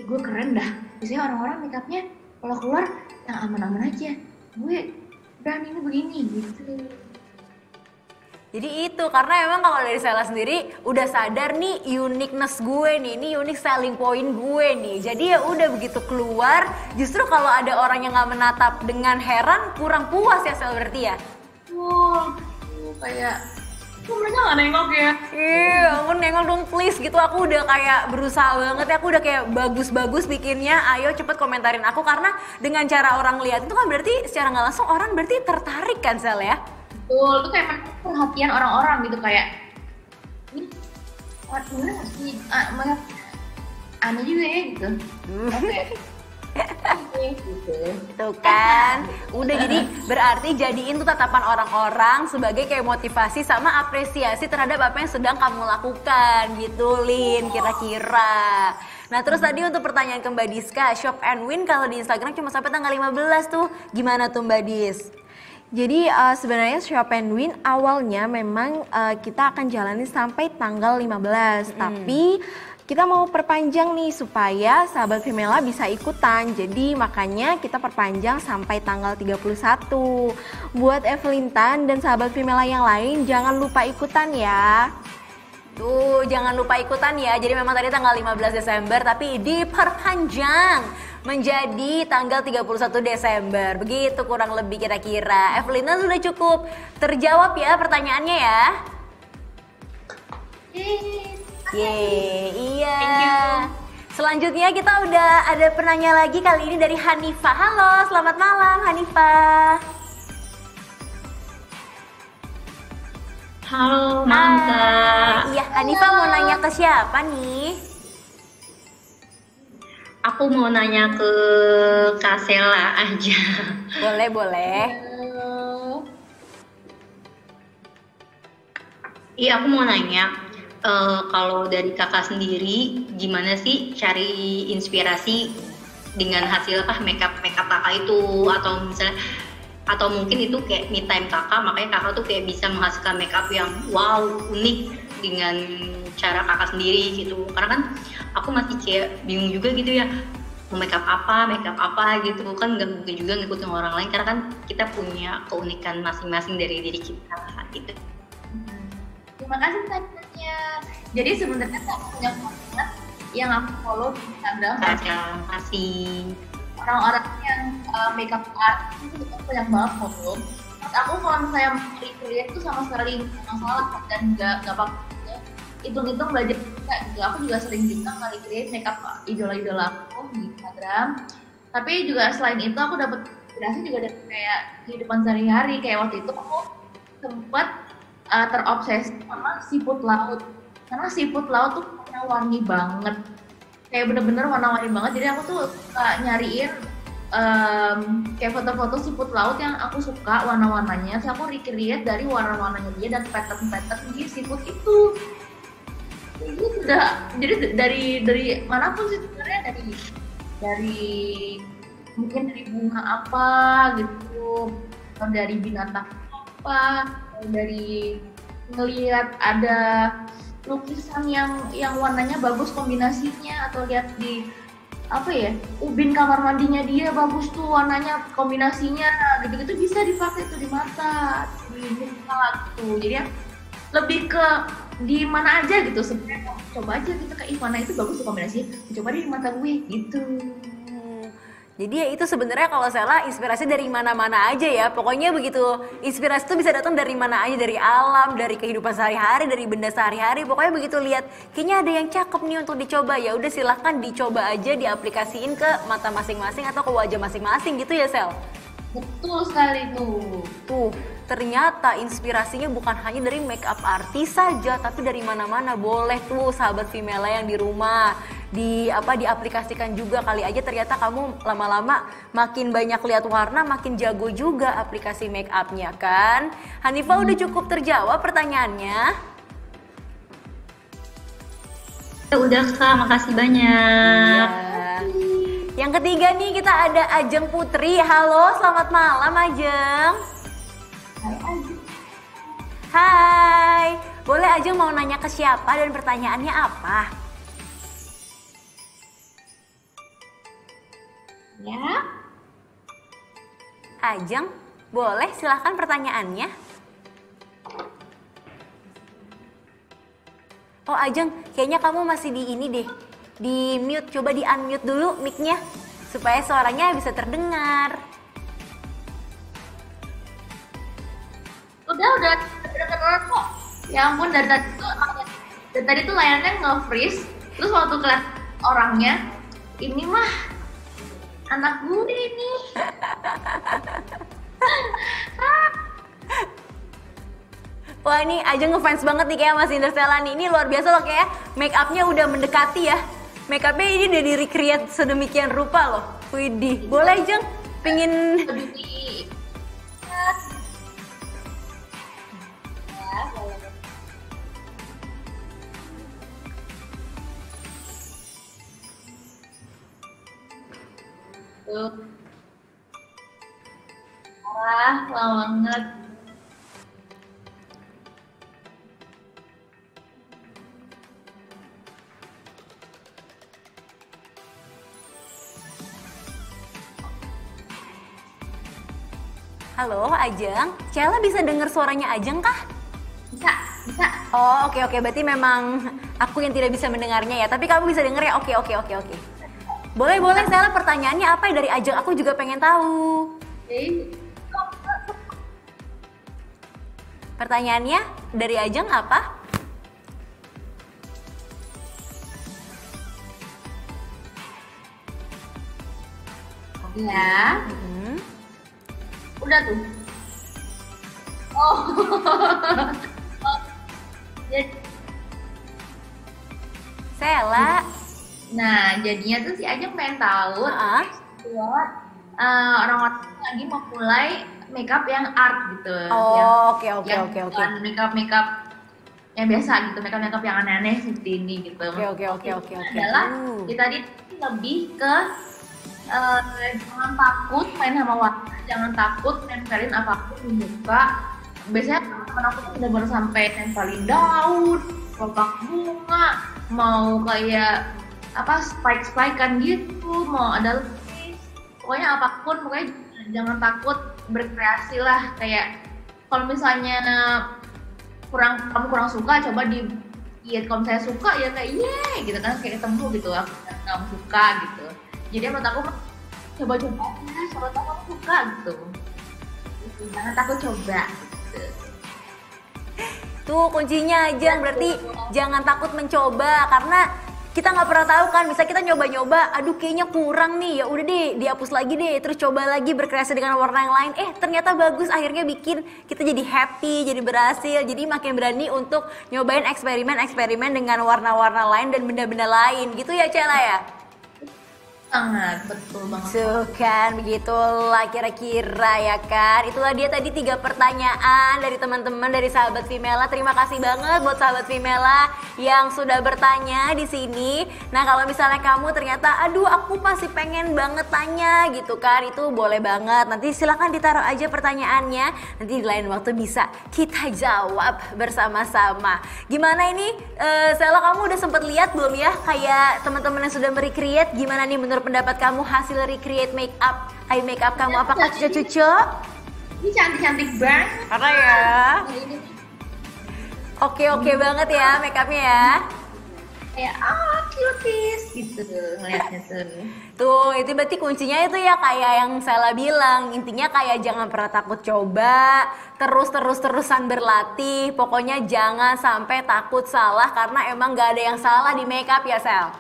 gue keren dah. Biasanya orang-orang makeupnya kalau keluar yang aman-aman aja. Gue berani begini gitu. Jadi itu karena emang kalau dari Sela sendiri udah sadar nih uniqueness gue nih, ini unique selling point gue nih. Jadi ya udah begitu keluar, justru kalau ada orang yang nggak menatap dengan heran kurang puas ya Sel berarti ya. Kayak mereka nggak nengok ya. Iya, aku nengok dong please gitu. Aku udah kayak berusaha banget ya. Aku udah kayak bagus-bagus bikinnya. Ayo cepet komentarin aku karena dengan cara orang lihat itu kan berarti secara nggak langsung orang berarti tertarik kan Sel ya. Betul, itu kayak perhatian orang-orang gitu kayak ini gimana sih aneh juga ya gitu. Gitu. Tuh kan, udah jadi berarti jadiin tuh tatapan orang-orang sebagai kayak motivasi sama apresiasi terhadap apa yang sedang kamu lakukan gitu Lin kira-kira. Nah terus tadi untuk pertanyaan ke Mbak Diska, Shop and Win kalau di Instagram cuma sampai tanggal 15 tuh, gimana tuh Mbak Dis? Jadi sebenarnya Shop and Win awalnya memang kita akan jalani sampai tanggal 15, tapi kita mau perpanjang nih supaya sahabat Femela bisa ikutan. Jadi makanya kita perpanjang sampai tanggal 31. Buat Evelyn Tan dan sahabat Femela yang lain jangan lupa ikutan ya. Tuh jangan lupa ikutan ya. Jadi memang tadi tanggal 15 Desember tapi diperpanjang menjadi tanggal 31 Desember. Begitu kurang lebih kira-kira. Evelyn Tan sudah cukup terjawab ya pertanyaannya ya. Iya. Selanjutnya kita udah ada penanya lagi kali ini dari Hanifa. Halo, selamat malam Hanifa. Halo, malam Kak. Iya, Hanifa mau nanya ke siapa nih? Aku mau nanya ke Kak Sela aja. Boleh. Iya, aku mau nanya. Kalau dari kakak sendiri, gimana sih cari inspirasi dengan hasil makeup kakak itu atau mungkin itu kayak me time kakak, makanya kakak tuh kayak bisa menghasilkan makeup yang wow unik dengan cara kakak sendiri gitu. Karena kan aku masih kayak bingung juga gitu ya, mau makeup apa gitu kan nggak mungkin juga ngikutin orang lain karena kan kita punya keunikan masing-masing dari diri kita gitu. Terima kasih pertanyaannya. Jadi sebenarnya aku punya konten yang aku follow di Instagram. Terima kasih. orang-orang yang makeup art itu banyak banget kok. Terus aku kalau misalnya recreate tuh sama sekali nggak masalah dan nggak apa-apa. Hitung-hitung belajar juga gitu. Aku juga sering juga nge-recreate makeup idola-idola aku di Instagram. Tapi juga selain itu aku dapat inspirasi juga dari kayak kehidupan sehari-hari. Kayak waktu itu aku sempat terobsesi sama siput laut. Karena siput laut tuh warna-warni banget. Kayak bener-bener warna-warni banget. Jadi aku tuh nyariin kayak foto-foto siput laut yang aku suka warna-warnanya. Terus aku recreate dari warna-warnanya dia dan pattern-pattern di siput itu. Itu sudah jadi dari manapun sih sebenarnya, dari mungkin dari bunga apa gitu, atau dari binatang apa, atau dari ngelihat ada lukisan yang warnanya bagus kombinasinya, atau lihat di apa ya, ubin kamar mandinya dia bagus tuh warnanya kombinasinya, gitu-gitu bisa dipakai tuh di mata, di muka gitu. Jadi ya lebih ke di mana aja gitu sebenarnya, coba aja gitu ke Ivana itu bagus tuh kombinasinya, coba di mata gue gitu. Jadi ya itu sebenarnya kalau Sela inspirasi dari mana-mana aja ya. Pokoknya begitu, inspirasi itu bisa datang dari mana aja, dari alam, dari kehidupan sehari-hari, dari benda sehari-hari. Pokoknya begitu lihat kayaknya ada yang cakep nih untuk dicoba, ya udah silahkan dicoba aja, diaplikasiin ke mata masing-masing atau ke wajah masing-masing gitu ya Sel. Betul sekali tuh. Tuh, ternyata inspirasinya bukan hanya dari makeup artis saja, tapi dari mana-mana. Boleh tuh sahabat Vimela yang di rumah diaplikasikan juga, kali aja ternyata kamu lama-lama makin banyak lihat warna, makin jago juga aplikasi make upnya kan. Hanifah udah cukup terjawab pertanyaannya? Udah Kak, makasih banyak. Iya. Yang ketiga nih kita ada Ajeng Putri. Halo, selamat malam Ajeng. Hai, boleh Ajeng mau nanya ke siapa dan pertanyaannya apa? Ya. Ajeng, boleh silahkan pertanyaannya. Oh Ajeng, kayaknya kamu masih di ini deh, di mute. Coba di unmute dulu mic-nya supaya suaranya bisa terdengar. Udah kok. Ya ampun, dari tadi tuh layarnya nge-freeze. Terus waktu kelihatan orangnya, ini mah anak gue ini. Wah ini Ajeng ngefans banget nih kayak Mas Interstellar nih. Ini luar biasa loh, kayak make up-nya udah mendekati ya. Make up-nya ini udah di-recreate sedemikian rupa loh. Widih, boleh Ajeng? Pengen... Tuh. Lama banget. Halo Ajeng, Cella bisa dengar suaranya Ajeng kah? Bisa. Oh oke, berarti memang aku yang tidak bisa mendengarnya ya, tapi kamu bisa dengar ya? Oke. Boleh, Cella, pertanyaannya apa ya dari Ajeng? Aku juga pengen tahu. Pertanyaannya dari Ajeng apa? Ya. Udah tuh. Oh. Sela. Nah, jadinya tuh si Ajeng pengen tahu buat orang-orang lagi mau mulai makeup yang art gitu. Oh, oke. Bukan makeup yang biasa gitu, makeup yang aneh-aneh seperti ini gitu. Oke. Adalah kita tadi lebih ke jangan takut main sama warna, jangan takut nempelin apapun di muka. Biasanya teman-teman aku tuh bener-bener sampai nempelin daun, kotak bunga, mau kayak apa spike-spikean gitu, mau ada lukis, pokoknya apapun, pokoknya jangan takut berkreasi lah. Kayak kalau misalnya kamu kurang suka, coba kalau saya suka ya kayak gitu kan, kayak ketemu gitu aku kamu suka gitu. Jadi menurut aku coba-coba aja, siapa tahu kamu suka gitu. Jangan takut coba gitu. Tuh kuncinya aja, berarti jangan takut mencoba karena kita nggak pernah tahu kan, bisa kita nyoba-nyoba, aduh kayaknya kurang nih, ya udah deh dihapus lagi deh, terus coba lagi berkreasi dengan warna yang lain, ternyata bagus, akhirnya bikin kita jadi happy, jadi berhasil, jadi makin berani untuk nyobain eksperimen dengan warna-warna lain dan benda-benda lain, gitu ya Cela ya? Sangat, betul banget. Tuh kan, begitulah kira-kira ya kan. Itulah dia tadi 3 pertanyaan dari teman-teman dari sahabat Vimela. Terima kasih banget buat sahabat Vimela yang sudah bertanya di sini. Nah, kalau misalnya kamu ternyata aduh aku masih pengen banget tanya gitu kan, itu boleh banget. Nanti silahkan ditaruh aja pertanyaannya. Nanti di lain waktu bisa kita jawab bersama-sama. Gimana ini Sela, kamu udah sempet lihat belum ya kayak teman-teman yang sudah merecreate, gimana nih menurut pendapat kamu hasil recreate eye makeup kamu, apakah cocok? Ini cantik-cantik banget. Karena ya oke banget ya makeupnya ya. Kayak cuties gitu ngeliatnya tuh. Tuh itu berarti kuncinya itu ya kayak yang Sela bilang, intinya kayak jangan pernah takut coba, terusan berlatih, pokoknya jangan sampai takut salah karena emang gak ada yang salah di makeup ya Sel.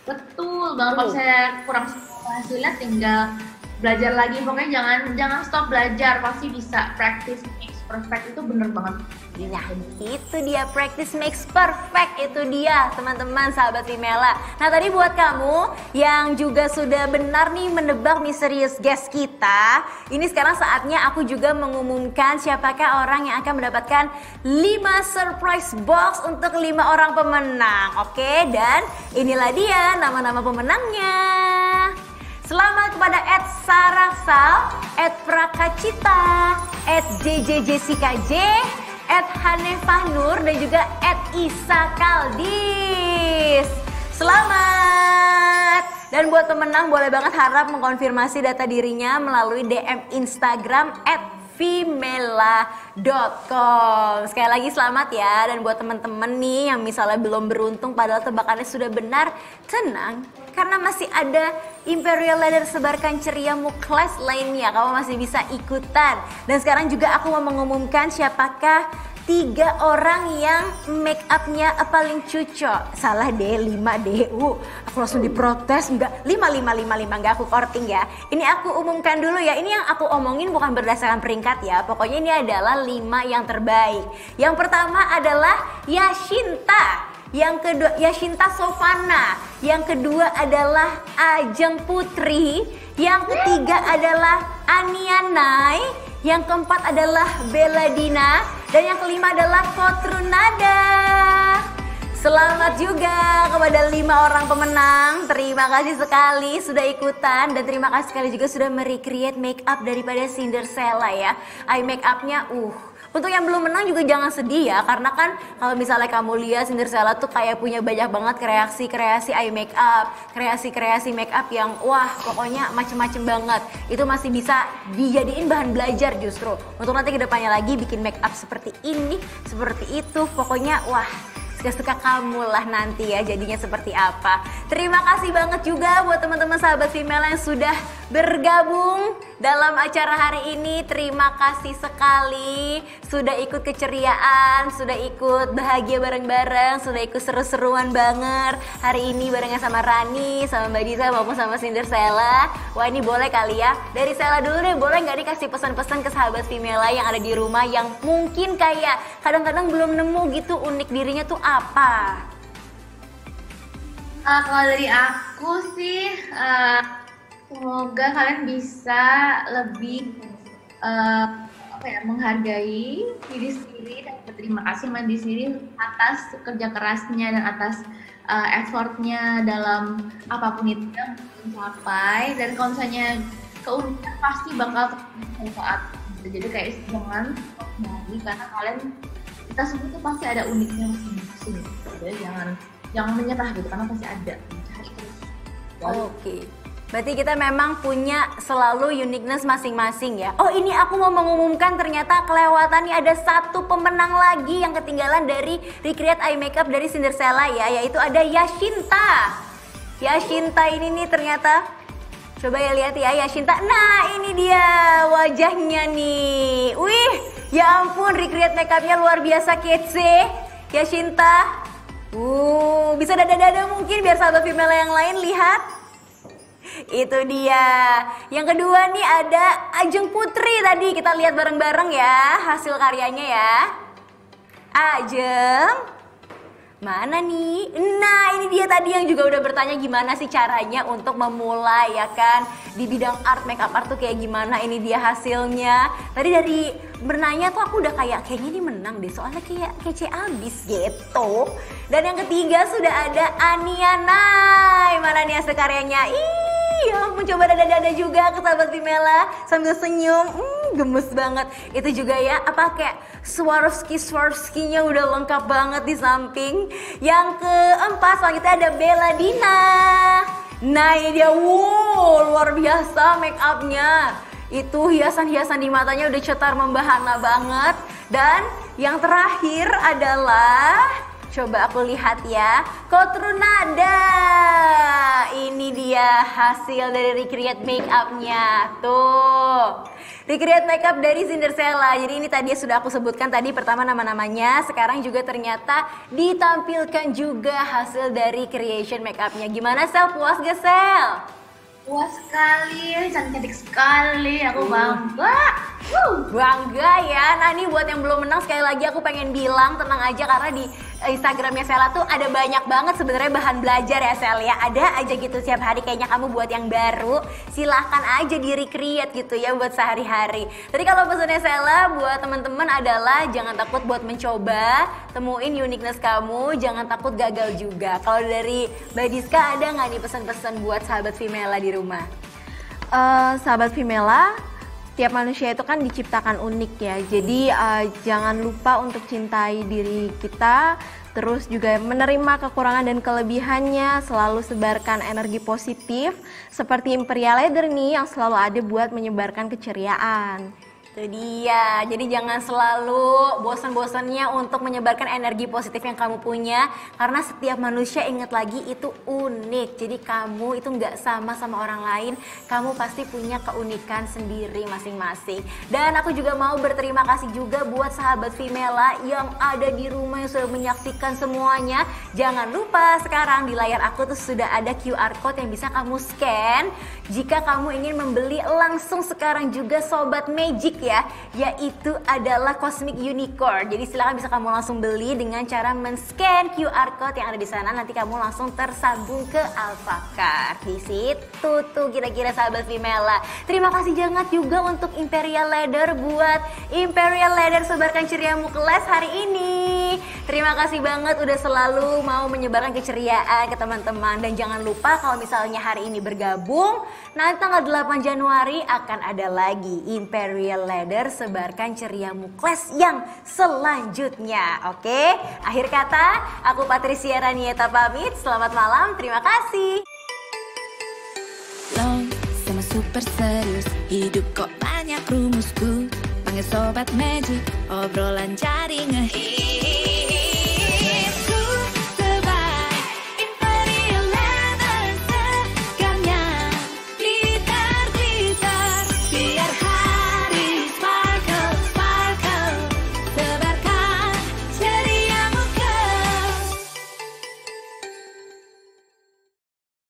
Betul banget, kalau saya kurang hasilnya tinggal belajar lagi, pokoknya jangan stop belajar, pasti bisa. Practice makes perfect, itu bener banget. Nah itu dia, practice makes perfect, itu dia teman-teman sahabat Vimela. Nah tadi buat kamu yang juga sudah benar nih menebak misterius guest kita, ini sekarang saatnya aku juga mengumumkan siapakah orang yang akan mendapatkan 5 surprise box untuk 5 orang pemenang. Oke, dan inilah dia nama-nama pemenangnya. Selamat kepada @Saraksal, @Prakacita, @JJJessikaJ, @Hanefah Nur, dan juga @Isa Kaldis. Selamat! Dan buat pemenang boleh banget harap mengkonfirmasi data dirinya melalui DM Instagram @vimela.com. Sekali lagi selamat ya. Dan buat teman-teman nih yang misalnya belum beruntung padahal tebakannya sudah benar, tenang, karena masih ada Imperial Leather Sebarkan Ceriamu kelas lainnya, kamu masih bisa ikutan. Dan sekarang juga aku mau mengumumkan siapakah 3 orang yang make upnya paling cocok. Salah deh, 5 deh. Aku langsung diprotes. Enggak, 5, enggak aku korting ya. Ini aku umumkan dulu ya. Ini yang aku omongin bukan berdasarkan peringkat ya. Pokoknya ini adalah 5 yang terbaik. Yang pertama adalah Yashinta. Yang kedua Yashinta Sofana. Yang kedua adalah Ajeng Putri. Yang ketiga adalah Anianai. Yang keempat adalah Beladina. Dan yang kelima adalah Kotrunada. Selamat juga kepada 5 orang pemenang. Terima kasih sekali sudah ikutan. Dan terima kasih sekali juga sudah merecreate make up daripada Cinderella ya. Eye make upnya untuk yang belum menang juga jangan sedih ya, karena kan kalau misalnya kamu lihat Cinderella tuh kayak punya banyak banget kreasi eye make up, kreasi make up yang wah pokoknya macem-macem banget. Itu masih bisa dijadiin bahan belajar justru untuk nanti kedepannya lagi bikin make up seperti ini, seperti itu. Pokoknya wah, suka-suka kamu lah nanti ya jadinya seperti apa. Terima kasih banget juga buat teman-teman sahabat Vimela yang sudah bergabung dalam acara hari ini. Terima kasih sekali sudah ikut keceriaan, sudah ikut bahagia bareng-bareng, sudah ikut seru-seruan banget hari ini barengan sama Rani, sama Mbak Disa maupun sama Cinderella. Wah ini boleh kali ya, dari Sela dulu deh, boleh nggak nih kasih pesan-pesan ke sahabat Vimela yang ada di rumah yang mungkin kayak kadang-kadang belum nemu gitu unik dirinya tuh apa? Kalau dari aku sih semoga kalian bisa lebih menghargai diri sendiri dan berterima kasih sama diri sendiri atas kerja kerasnya dan atas effortnya dalam apapun itu yang mencapai. Dan kalau misalnya keunikan pasti bakal terjadi saat jadi kayak jangan nyari, karena kalian kita semua tuh pasti ada uniknya masing-masing. Jadi jangan menyerah gitu, karena pasti ada. Cari terus. Oke. Berarti kita memang punya selalu uniqueness masing-masing ya. Oh ini aku mau mengumumkan ternyata kelewatan nih, ada 1 pemenang lagi yang ketinggalan dari recreate eye makeup dari Cinderella ya, yaitu ada Yashinta. Yashinta ini nih ternyata Coba ya lihat ya Shinta. Nah ini dia wajahnya nih. Wih, ya ampun, recreate makeupnya luar biasa kece. Ya Shinta. Bisa dada-dada mungkin biar sahabat female yang lain lihat. Itu dia. Yang kedua nih ada Ajeng Putri tadi. Kita lihat bareng-bareng ya hasil karyanya ya. Ajeng. Mana nih? Nah ini dia tadi yang juga udah bertanya gimana sih caranya untuk memulai ya kan. Di bidang art, makeup art tuh kayak gimana, ini dia hasilnya. Tadi dari bernanya tuh aku udah kayaknya ini menang deh. Soalnya kayak kece abis gitu. Dan yang ketiga sudah ada Anianai. Mana nih hasil karyanya? Ya ampun, coba dada-dada juga ke sahabat Vimela sambil senyum. Gemes banget. Itu juga ya, apa kayak Swarovski-nya udah lengkap banget di samping. Yang keempat selanjutnya ada Bella Dina. Nah ini dia, luar biasa make upnya. Itu hiasan-hiasan di matanya udah cetar membahana banget. Dan yang terakhir adalah, coba aku lihat ya, Kotrunada. Ini dia hasil dari recreate make upnya. Tuh, recreate makeup dari Cinderella. Jadi ini tadi sudah aku sebutkan tadi pertama nama-namanya. Sekarang juga ternyata ditampilkan juga hasil dari creation makeupnya. Gimana Sel? Puas gak Sel? Puas sekali, cantik sekali, aku bangga. Bangga ya. Nah ini buat yang belum menang, sekali lagi aku pengen bilang tenang aja karena di Instagramnya Sela tuh ada banyak banget sebenarnya bahan belajar ya Sel ya. Ada aja gitu setiap hari kayaknya kamu buat yang baru. Silahkan aja di recreate gitu ya buat sehari-hari. Tadi kalau pesannya Sela buat teman-teman adalah jangan takut buat mencoba. Temuin uniqueness kamu, jangan takut gagal juga. Kalau dari Mbak Diska ada nggak nih pesan-pesan buat sahabat Vimela di rumah? Sahabat Vimela, setiap manusia itu kan diciptakan unik ya. Jadi jangan lupa untuk cintai diri kita. Terus juga menerima kekurangan dan kelebihannya. Selalu sebarkan energi positif. Seperti Imperial Leather nih yang selalu ada buat menyebarkan keceriaan. Itu dia, jadi jangan selalu bosan-bosannya untuk menyebarkan energi positif yang kamu punya. Karena setiap manusia, ingat lagi, itu unik. Jadi kamu itu nggak sama orang lain. Kamu pasti punya keunikan sendiri masing-masing. Dan aku juga mau berterima kasih juga buat sahabat Vimela yang ada di rumah yang sudah menyaksikan semuanya. Jangan lupa sekarang di layar aku tuh sudah ada QR Code yang bisa kamu scan. Jika kamu ingin membeli langsung sekarang juga Sobat Magic ya, yaitu adalah Cosmic Unicorn. Jadi silakan bisa kamu langsung beli dengan cara men-scan QR Code yang ada di sana. Nanti kamu langsung tersambung ke Alfacart. Di situ tuh kira-kira sahabat Vimela. Terima kasih banget juga untuk Imperial Leather buat Imperial Leather sebarkan ceriamu kelas hari ini. Terima kasih banget udah selalu mau menyebarkan keceriaan ke teman-teman. Dan jangan lupa kalau misalnya hari ini bergabung, nanti tanggal 8 Januari akan ada lagi Imperial Leather sebarkan ceriamu kelas yang selanjutnya. Oke, akhir kata aku Patricia Ranieta pamit. Selamat malam, terima kasih. Lo sama super serius, hidup kok banyak rumusku. Panggil Sobat Magic, obrolan cari ngehit.